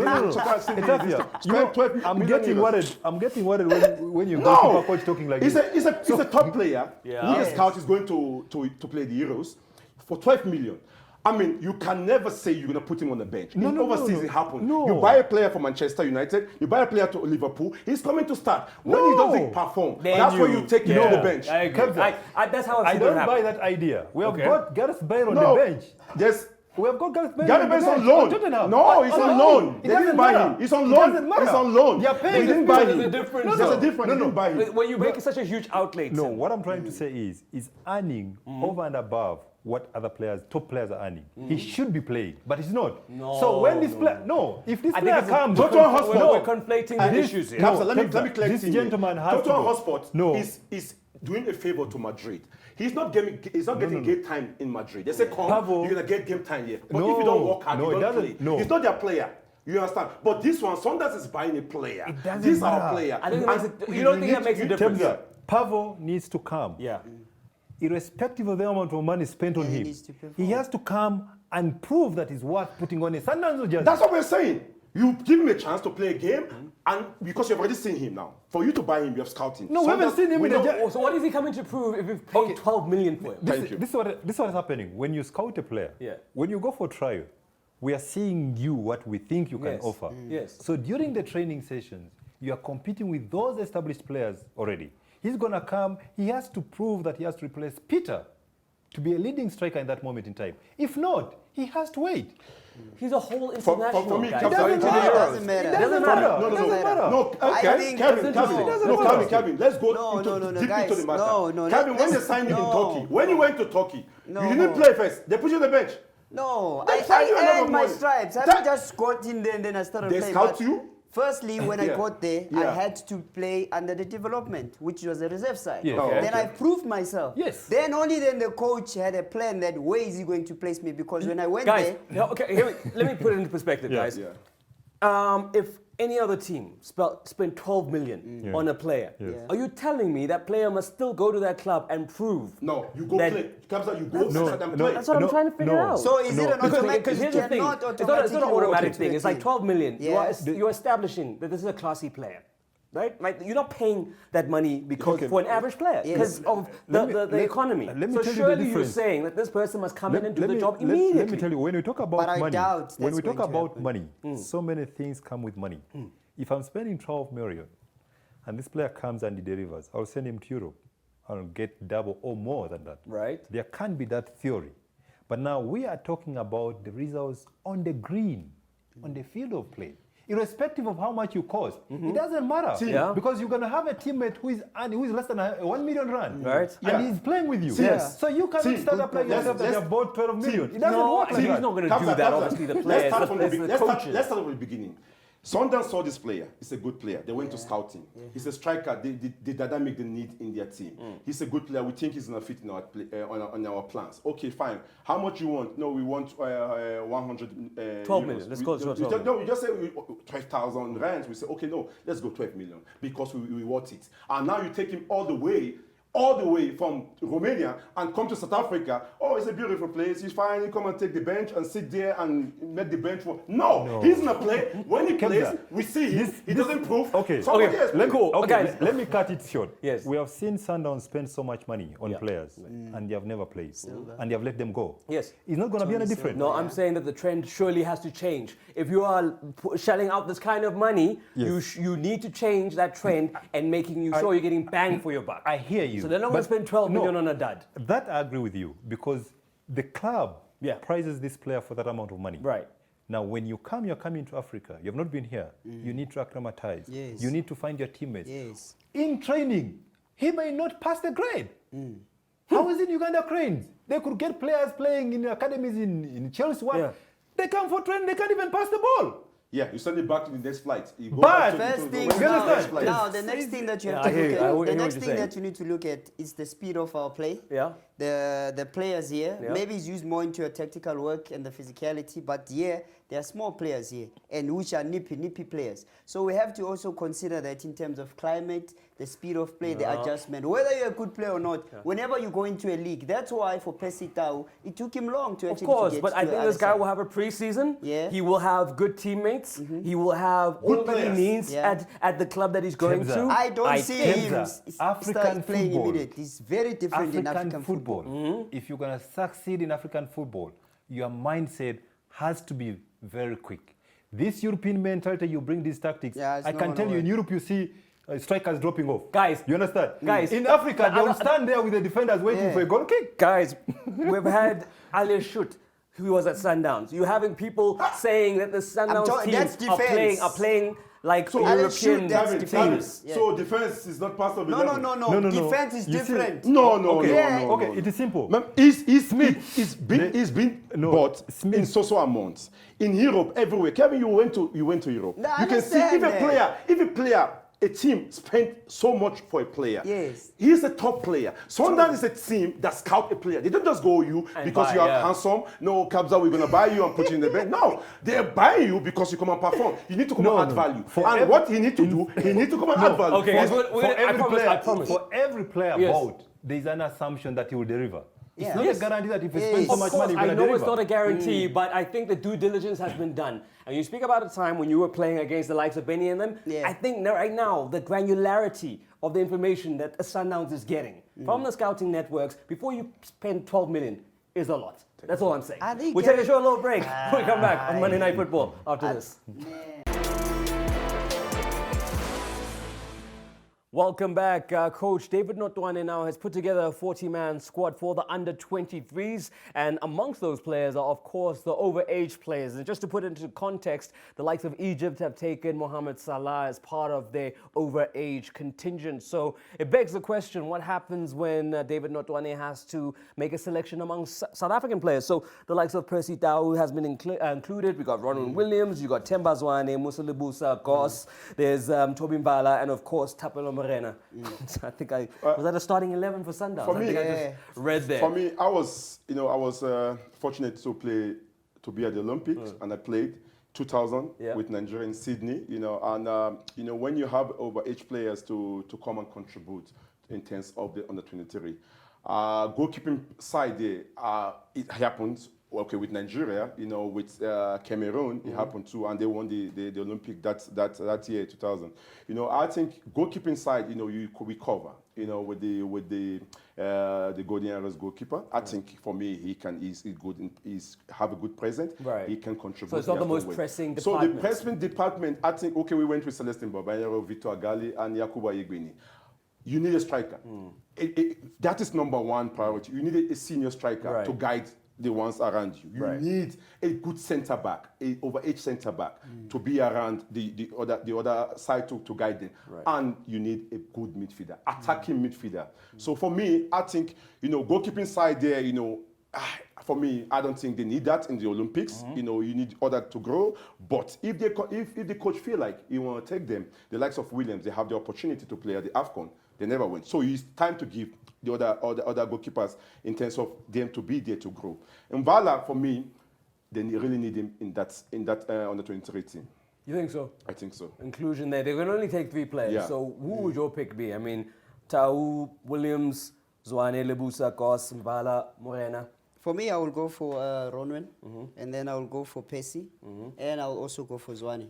Etafia, 12 I'm million getting euros. worried. I'm getting worried when you No. go to a coach talking like He's this. a top player. Yeah. Who the scout is going to play the Euros for 12 million. I mean, you can never say you're going to put him on the bench. No, In no, no, overseas, no. it happens. No. You buy a player for Manchester United, you buy a player to Liverpool, he's coming to start. When he No. doesn't perform, Then that's when you take him to the bench. I agree. Kabza, That's how I've I seen don't it buy happen. that idea. We have Okay. got Gareth Bale on No, the bench. there's We have got Gareth Bale Gary on the Bale's bench. on loan. Tottenham. No, he's on loan. It They didn't doesn't buy matter. him. He's on It loan. doesn't matter. He's on loan. You're paying They the didn't people. buy There's him. a difference. There's No, a difference. They didn't buy him. When you make such a huge outlay, No, what I'm trying to say is earning over and above what other players, top players are earning. He should be playing, but he's not. No, So when this no. player, if this I think player it's comes, Tottenham Hotspur. we're conflating the issues here. No, Kabza, let me Kabza, clear this this in here. gentleman has to Tottenham go. Hotspur No. is doing a favor to Madrid. He's not getting game time in Madrid. They say, come, Pavo, you're going to get game time here. But No, if you don't work hard, no, you it don't doesn't- play. no. He's not their player. You understand? But this one, Sundowns is buying a player. It doesn't This is our matter. player. I think it And makes it, you don't think that makes a difference? Temza, Pavo needs to come. Yeah. Irrespective of the amount of money spent on he him, needs to perform. he has to come and prove that he's worth putting on a Sundowns jersey. That's what we're saying. You give him a chance to play a game, and because you've already seen him now, for you to buy him, you have scouting. No, we haven't seen him in a Oh, so what is he coming to prove if we've paid 12 million for him? Thank you. This is what is happening. When you scout a player, Yeah. when you go for trial, we are seeing you what we think you can Yes. offer. Yes. So during the training sessions, you are competing with those established players already. He's going to come, he has to prove that he has to replace Peter to be a leading striker in that moment in time. If not, he has to wait. He's a whole For international me, guy. Captain, Going to the it Euros. doesn't matter. It doesn't matter. matter. No, It doesn't matter. No, I Kevin, think- Kevin, matter. Kevin, let's go No, into, no, no, no, deep guys, into the matter. no, Kevin, when they let's- signed you in no. Turkey, when you went to Turkey, No. you didn't play first. They put you on the bench. No, They signed you a lot I of earned my money. stripes. I That- haven't just got in there and then I started They playing. scout but you? Firstly, when I Yeah. got there, I Yeah. had to play under the development, which was the reserve side. Yes. Oh, Then okay. I proved myself. Yes. Then only then the coach had a plan that where is he going to place me, because when I went Guys, there, no, okay, let me put it into perspective, Yeah. guys. Yeah. If any other team spent 12 million on a player, Yes. Yeah. are you telling me that player must still go to that club and prove? No, you go That- play. Comes out, you go No, and no, play. That's what I'm No, trying to figure no. out. so is it an Because automatic? here's You the thing. cannot It's not an automatically walk automatic into thing. a It's like team. 12 million. Yeah. You're establishing that this is a classy player. Right? Like, you're not paying that money because Okay. for an average player because of the economy. let me so tell you the surely you're difference. saying that this person must come in and do the me- job let- immediately. Let me tell you, when we talk about But I money, doubt when that's we talk going to about happen. money, so many things come with money. If I'm spending 12 million and this player comes and he delivers, I'll send him to Europe. I'll get double or more than that. Right. There can't be that theory. But now we are talking about the results on the green, on the field of play. Irrespective of how much you cost, it doesn't matter. See, Yeah. Because you're going to have a teammate who is less than 1 million rand. Right. And Yeah. he's playing with you. See, yes. So you cannot See, start up like let's- yourself that you let's- have bought 12 million. It doesn't No, work like he's that. not going to Comes do out, that. comes out. Obviously, the Let's players, start from the it's beginning. the Let's coaches. start from the beginning. Sundowns saw this player. He's a good player. They went to scouting. He's a striker. They didn't make the need in their team. He's a good player. We think he's going to fit in our on our plans. Okay, fine. How much you want? No, we want 100. 12 million. Let's go to 12 million. No, we just say 12,000 rands. We say, okay, no, let's go 12 million because we want it. And now you take him all the way from Romania and come to South Africa. Oh, it's a beautiful place. He's fine. You come and take the bench and sit there and make the bench work. No, he's gonna play. When he plays, we see him. He doesn't prove. Okay. Somebody else plays. cool. Okay, Guys. let me cut it short. Yes. We have seen Sundowns spend so much money on Yeah. players and they have never played. And they have let them go. Yes. It's not going to be any different. No, I'm saying that the trend surely has to change. If you are shelling out this kind of money, Yes. you need to change that trend and making you sure you're getting bang for your buck. I hear you. So they're not going to but spend 12 million no, on a dud. That I agree with you because the club Yeah. prizes this player for that amount of money. Right. Now, when you're coming to Africa, you have not been here, you need to acclimatize. Yes. You need to find your teammates. Yes. In training, he may not pass the grade. How is it Uganda Cranes? They could get players playing in academies in Chelsea. Yeah. They come for training, they can't even pass the ball. Yeah, you send it back to the next flight. You go But- back to First the thing You understand? now, the next thing that you have Yeah, to I hear look you. at, I hear the what next you're thing saying. that you need to look at is the speed of our play. Yeah. The players here, Yeah. maybe it's used more into a tactical work and the physicality, but here there are small players here and which are nippy players. So we have to also consider that in terms of climate, the speed of play, the adjustment, whether you're a good player or not. Whenever you go into a league, that's why for Percy Tau, it took him long to Of actually course, to get but to I the think other this guy side. will have a preseason. Yeah. He will have good teammates. He will have all that he players. needs Yeah. at the club that he's going Temza. to. I don't see him Temza, African start playing football. immediately. It's very different in African football. football. If you're going to succeed in African football, your mindset has to be very quick. This European mentality, you bring these tactics. Yeah, it's I not can gonna tell you, in work. Europe, you see strikers dropping off. Guys, you understand? guys, in Africa, they will I- stand there with the defenders waiting Yeah. for a goal kick. Guys, we've had Ali Shut, who was at Sundowns. You're having people saying that the Sundowns talking- team that's are defense. playing like So- European Ali Shut, that's teams. defense. Yeah. So defense is not part of the No, level. no. Defense is You see- different. No, Okay, Yeah. no. okay, it is simple. Ma'am, he's been No, bought Smith. in so amounts in Europe everywhere. Kevin, you went to Europe. No, I you can see understand if a that. player a team spent so much for a player. Yes. He's a top player. Sundowns is a team that scout a player. They don't just go you And because buy, you are yeah. handsome. No, Kabza, we're going to buy you and put you in the bench. No, they're buying you because you come and perform. You need to come and add value. And what he need to do, he need to come and add value. Okay, guys, I promise. For every player Yes. bought, there is an assumption that he will deliver. It's Yeah. not Yes. a guarantee that if you Yes. spend so Of much course, money, you're I going to know deliver. it's not a guarantee, but I think the due diligence has been done. And you speak about a time when you were playing against the likes of Benny and them. Yeah. I think right now, the granularity of the information that a Sundowns is getting from the scouting networks before you spend 12 million is a lot. That's all I'm saying. Are they We'll take a getting- short little break. We come back on Monday Night Football after this. Welcome back. Coach David Notwane now has put together a 40-man squad for the under-23s, and amongst those players are, of course, the overage players. And just to put it into context, the likes of Egypt have taken Mohamed Salah as part of their overage contingent. So it begs the question, what happens when David Notwane has to make a selection among South African players? So the likes of Percy Tau has been included. We got Ronald Williams, you got Themba Zwane, Musa Lebusa, Goss, there's Toby Mbala, and of course Thapelo Morena. I think was that a starting 11 for Sundowns? For I me, think I just read there. For me, I was fortunate to be at the Olympics, and I played 2000 Yeah. with Nigeria in Sydney. And when you have overage players to come and contribute in terms of the under 23, goalkeeping side there, it happens. Okay, with Nigeria, with Cameroon, it happened too, and they won the Olympic that year, 2000. I think goalkeeping side, we cover, with the Golden Arrows goalkeeper. I think for me, he's good, he's have a good present. Right. He can contribute. So it's not he the has most to win. pressing So department. the pressing department, I think, okay, we went with Celestine Babayero, Victor Agali, and Yakuba Yegbeni. You need a striker. That is number one priority. You need a senior striker Right. to guide the ones around you. You Right. need a good centre back, a overage centre back, to be around the other side to guide them. Right. And you need a good midfielder, attacking midfielder. So for me, I think goalkeeping side there, for me, I don't think they need that in the Olympics. You need other to grow. But if the coach feel like you want to take them, the likes of Williams, they have the opportunity to play at the AFCON. They never win. So it's time to give the other goalkeepers in terms of them to be there to grow. And Vala, for me, they really need him in that under 23 team. You think so? I think so. Inclusion there. They can only take 3 players. Yeah. So who would your pick be? I mean, Tau, Williams, Zwane, Lebusa, Goss, Mbala, Morena. For me, I will go for Ronwen, and then I will go for Percy, and I will also go for Zwane.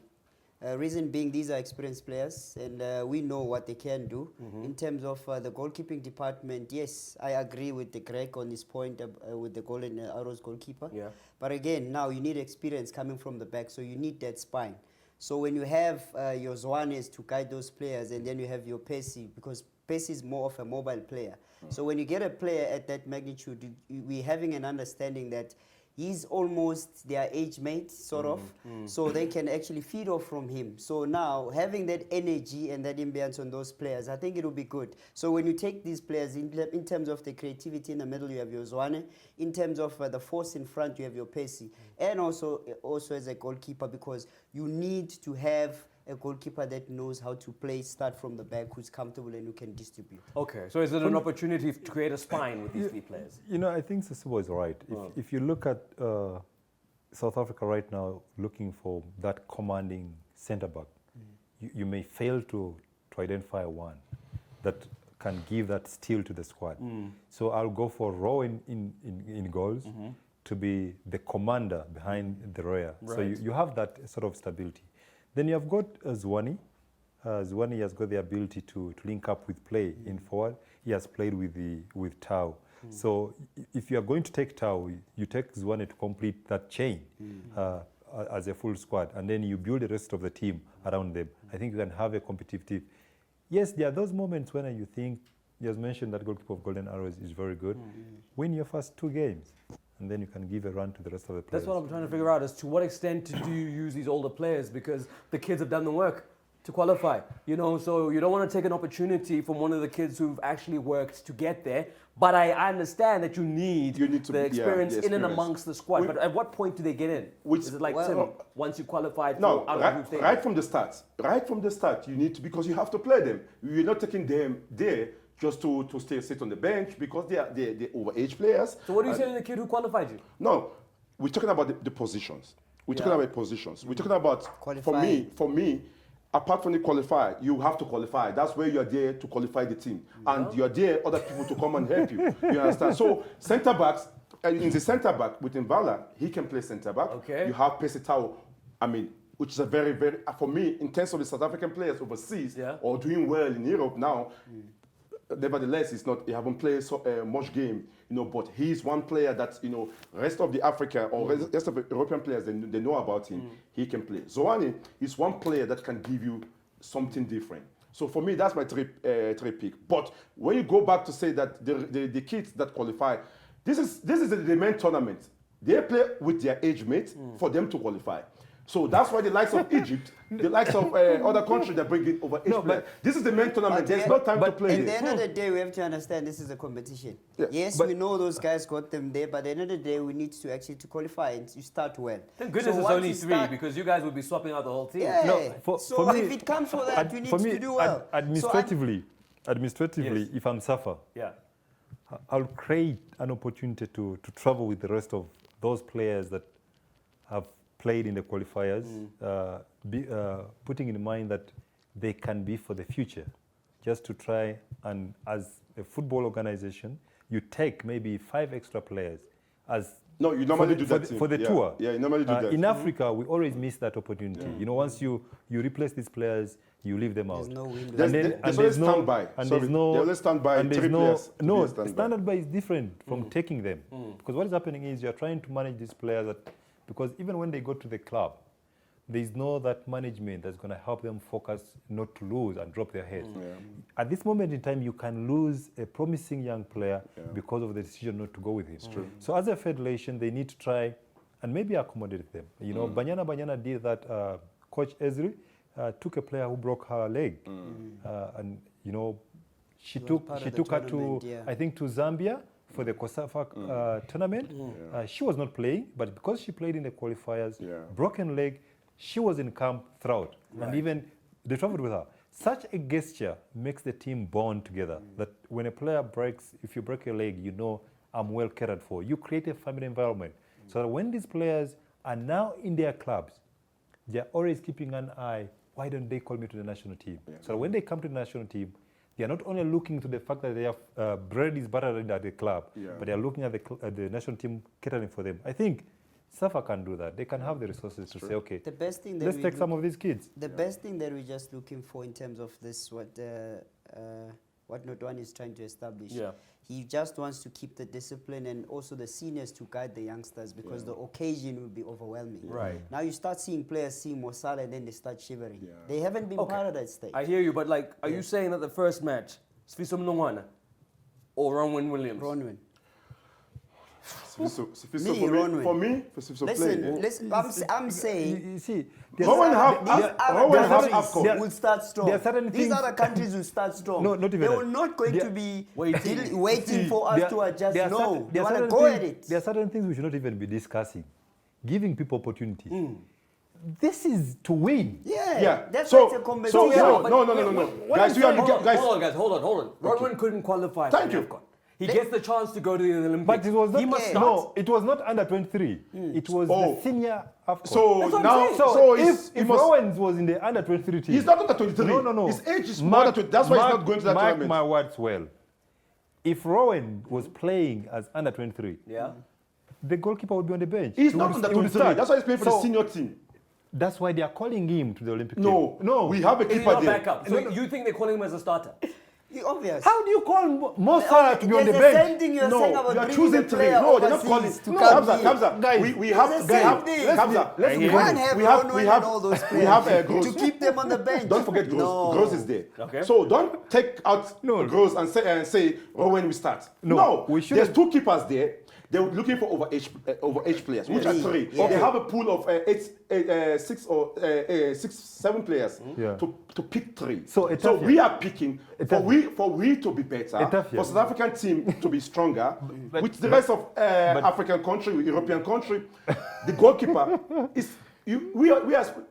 Reason being, these are experienced players, and we know what they can do. In terms of the goalkeeping department, yes, I agree with the Greg on this point with the Golden Arrows goalkeeper. Yeah. But again, now you need experience coming from the back, so you need that spine. So when you have your Zwanes to guide those players, and then you have your Percy, because Percy is more of a mobile player. So when you get a player at that magnitude, we're having an understanding that he's almost their age mate, sort of, so they can actually feed off from him. So now, having that energy and that ambience on those players, I think it will be good. So when you take these players, in terms of the creativity in the middle, you have your Zwane. In terms of the force in front, you have your Percy. And also as a goalkeeper, because you need to have a goalkeeper that knows how to play, start from the back, who's comfortable and who can distribute. Okay, so is it an opportunity to create a spine with these 3 players? I think Sasubo is right. If you look at South Africa right now, looking for that commanding centre back, you may fail to identify one that can give that steel to the squad. So I'll go for Rowe in goals to be the commander behind the rear. So you have that sort of stability. Then you have got Zwane. Zwane has got the ability to link up with play in forward. He has played with Tau. So if you are going to take Tau, you take Zwane to complete that chain as a full squad, and then you build the rest of the team around them. I think you can have a competitive. Yes, there are those moments when you think, you just mentioned that goalkeeper of Golden Arrows is very good. Win your first 2 games, and then you can give a run to the rest of the players. That's what I'm trying to figure out, is to what extent do you use these older players, because the kids have done the work to qualify. You know, so you don't want to take an opportunity from one of the kids who've actually worked to get there. But I understand that you need to the experience the in and experience. amongst the squad. But at what point do they get in? Is it like Tim, once you qualified No, for out of right from the start. Right from the start, you need to, because you have to play them. You're not taking them there just to sit on the bench because they're overage players. So what do you say to the kid who qualified you? No, we're talking about the positions. We're talking about positions. We're talking about, for me, apart from the qualifier, you have to qualify. That's where you're there to qualify the team. And you're there, other people to come and help you. You understand? So centre backs, in the centre back with Mbala, he can play centre back. Okay. You have Pesitao, which is a very, very, for me, in terms of the South African players overseas or doing well in Europe now, nevertheless, he haven't played much game, but he's one player that, rest of the Africa or rest of the European players, they know about him. He can play. Zoani is one player that can give you something different. So for me, that's my three pick. But when you go back to say that the kids that qualify, this is the main tournament. They play with their age mates for them to qualify. So that's why the likes of Egypt, the likes of other countries that bring it over age players. This is the main tournament. There's no time to play. At the end of the day, we have to understand this is a competition. Yeah. Yes, we know those guys got them there, but at the end of the day, we need to actually qualify and you start well. Thank goodness it's only three because you guys would be swapping out the whole team. Yeah. No, for me, if it comes for that, we need to do well. Administratively, Yes. if I'm SAFA, I'll create an opportunity to travel with the rest of those players that have played in the qualifiers, putting in mind that they can be for the future, just to try and, as a football organization, you take maybe 5 extra players as no, you normally do that for the tour. Yeah, you normally do that. In Africa, we always miss that opportunity. You know, once you replace these players, you leave them out. There's no window. There's always standby. And Sorry, there's no, they always stand by and there's three no, players. no, Standby. standard by is different from taking them. Because what is happening is you're trying to manage these players because even when they go to the club, there's no that management that's going to help them focus not to lose and drop their heads. At this moment in time, you can lose a promising young player because of the decision not to go with him. So as a federation, they need to try and maybe accommodate them. You know, Banyana did that. Coach Ezri took a player who broke her leg, and you know, she took her to I think to Zambia for the COSAFA tournament. She was not playing, but because she played in the qualifiers, broken leg, she was in camp throughout, and even they traveled with her. Such a gesture makes the team bond together, that when a player breaks, if you break your leg, you know, I'm well cared for. You create a family environment. So that when these players are now in their clubs, they're always keeping an eye, why don't they call me to the national team? So when they come to the national team, they are not only looking to the fact that they have bread is buttered at the club, but they are looking at the national team catering for them. I think SAFA can do that. They can have the resources to say, okay, the best thing that let's take some of these kids. The best thing that we're just looking for in terms of this, what Nodwan is trying to establish. He just wants to keep the discipline and also the seniors to guide the youngsters because the occasion will be overwhelming. Now you start seeing players seeing Mosala and then they start shivering. They haven't been part of that stage. I hear you, but like, are you saying that the first match, Sfiso Mnongwana or Ronwyn Williams? Ronwyn. For me, listen, I'm saying, You see, will start strong. There are certain These things- other countries will start strong. No, not even They that. will not going to be waiting for us There- to adjust. there are No, certain- they there are want to certain go at things- it. There are certain things we should not even be discussing. Giving people opportunities. This is to win. That's So- why it's a competition. No. Guys, Hold on. Ronwyn couldn't qualify for Thank you. AFCON. He gets the chance to go to the Olympics. But it was not. He must start. No, it was not under 23. It was the senior AFCON. So That's what I'm now, saying. so if Owens was in the under 23 team, he's not under 23. No. His age is more than 20. That's why he's not going to that tournament. Mark my words well. If Rowan was playing as under 23, the goalkeeper would be on the bench. He's He not would- under he would 23. start. That's why he's playing for the So, senior team. That's why they are calling him to the Olympic No, team. we have a Is he keeper not there. backup? So you think they're calling him as a starter? Obvious. How do you call Mo Salah to be on the There's bench? the same thing you're saying No, about you are bringing choosing the three. player No, they're not calling. overseas to No, come Hamza, here. guys, we have, It's the same thing. Hamza, let's be You can't honest. have We have, Ronwyn we and have, all those we players have to keep them on the bench. Don't forget Gross. No. Gross is there. Okay. So don't take out No. Gross and say, when we start. No, we shouldn't. There's two keepers there. They were looking for overage players, which are 3. Yeah. They have a pool of 7 players to pick 3. So we are picking for we to be better, for South African team to be stronger, with the rest of African country, European country. The goalkeeper is.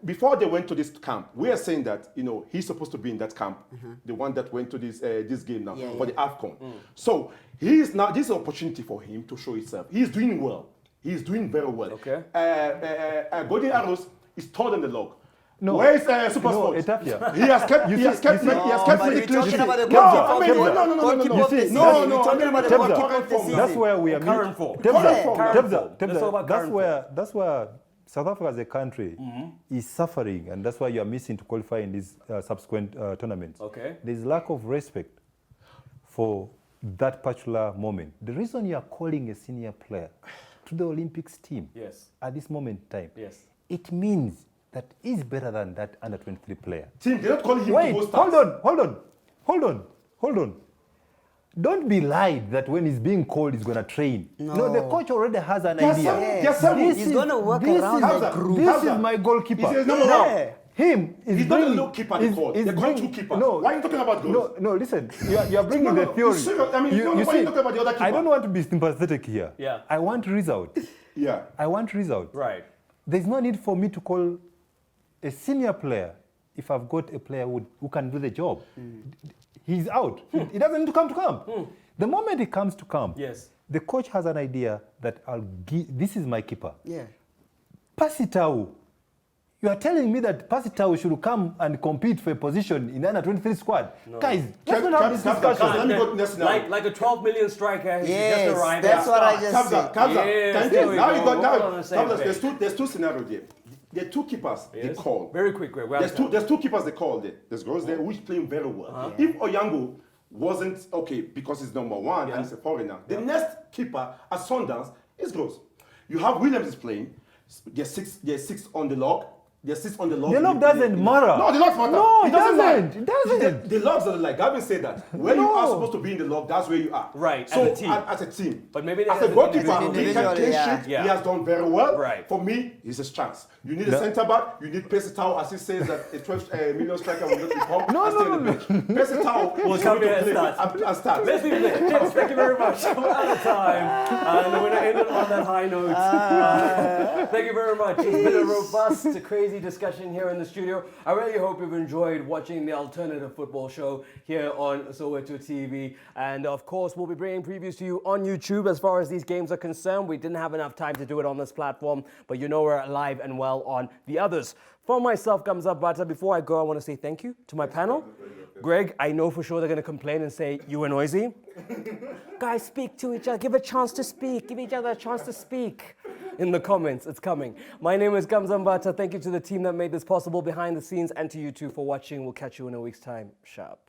Before they went to this camp, we are saying that he's supposed to be in that camp, the one that went to this game now for the AFCON. So he is now. This is an opportunity for him to show himself. He's doing well. He's doing very well. Okay. Golden Arrows is third in the log. No. Where is Super Sports? Etafia. He has kept me clean sheet. That's where we are. Current form. That's where South Africa as a country is suffering, and that's why you are missing to qualify in these subsequent tournaments. Okay. There's lack of respect for that particular moment. The reason you are calling a senior player to the Olympics team at this moment in time, it means that he's better than that under 23 player. Team, they're not calling him Wait, to go start. hold on. Don't be lied that when he's being called, he's going to train. No, the coach already has an idea. He's going to work around the group. This is my goalkeeper. He says, no. Him is he's not a low keeper they call. They call 2 keepers. No, why are you talking about goals? No, listen. You are bringing the theory. I mean, you why are you talking about the other keeper? I don't want to be sympathetic here. Yeah. I want result. Yeah. I want result. Right. There's no need for me to call a senior player if I've got a player who can do the job. He's out. He doesn't need to come to camp. The moment he comes to camp, the coach has an idea that this is my keeper. Yeah. Pasitau. You are telling me that Pasitau should come and compete for a position in under 23 squad. No. Guys, let's not have this discussion. Let me go to next scenario. Like a 12 million striker, he just arrived. That's what I just said. Thank you. Now you got there's 2 scenarios there. There are 2 keepers they call. Very quick, Greg. There's 2 keepers they call there. There's girls there which playing very well. If Oyango wasn't okay because he's number 1 and he's a foreigner, the next keeper at Sundowns is Gross. You have Williams is playing. There's 6 on the log. There's 6 on the log. The log doesn't matter. No, the logs matter. No, it doesn't. It doesn't. The logs are like Gavin said that. Where you are supposed to be in the log, that's where you are. Right. So as a team. As a team. But maybe as a goalkeeper, he can clean sheet. He has done very well. Right. For me, it's his chance. You need a centre back. You need Pesitao, as he says that a 12 million striker will not be pumped. No. Pesitao will come here and start. Let's leave it there. James, thank you very much. We're out of time. And we're going to end it on that high note. Thank you very much. It's been a robust, crazy discussion here in the studio. I really hope you've enjoyed watching the alternative football show here on Soweto TV. And of course, we'll be bringing previews to you on YouTube as far as these games are concerned. We didn't have enough time to do it on this platform, but we're alive and well on the others. For myself, Kamza Bata, before I go, I want to say thank you to my panel. Greg, I know for sure they're going to complain and say, you were noisy. Guys, speak to each other. Give a chance to speak. Give each other a chance to speak. In the comments, it's coming. My name is Kamza Bata. Thank you to the team that made this possible behind the scenes and to you too for watching. We'll catch you in a week's time. Sharp.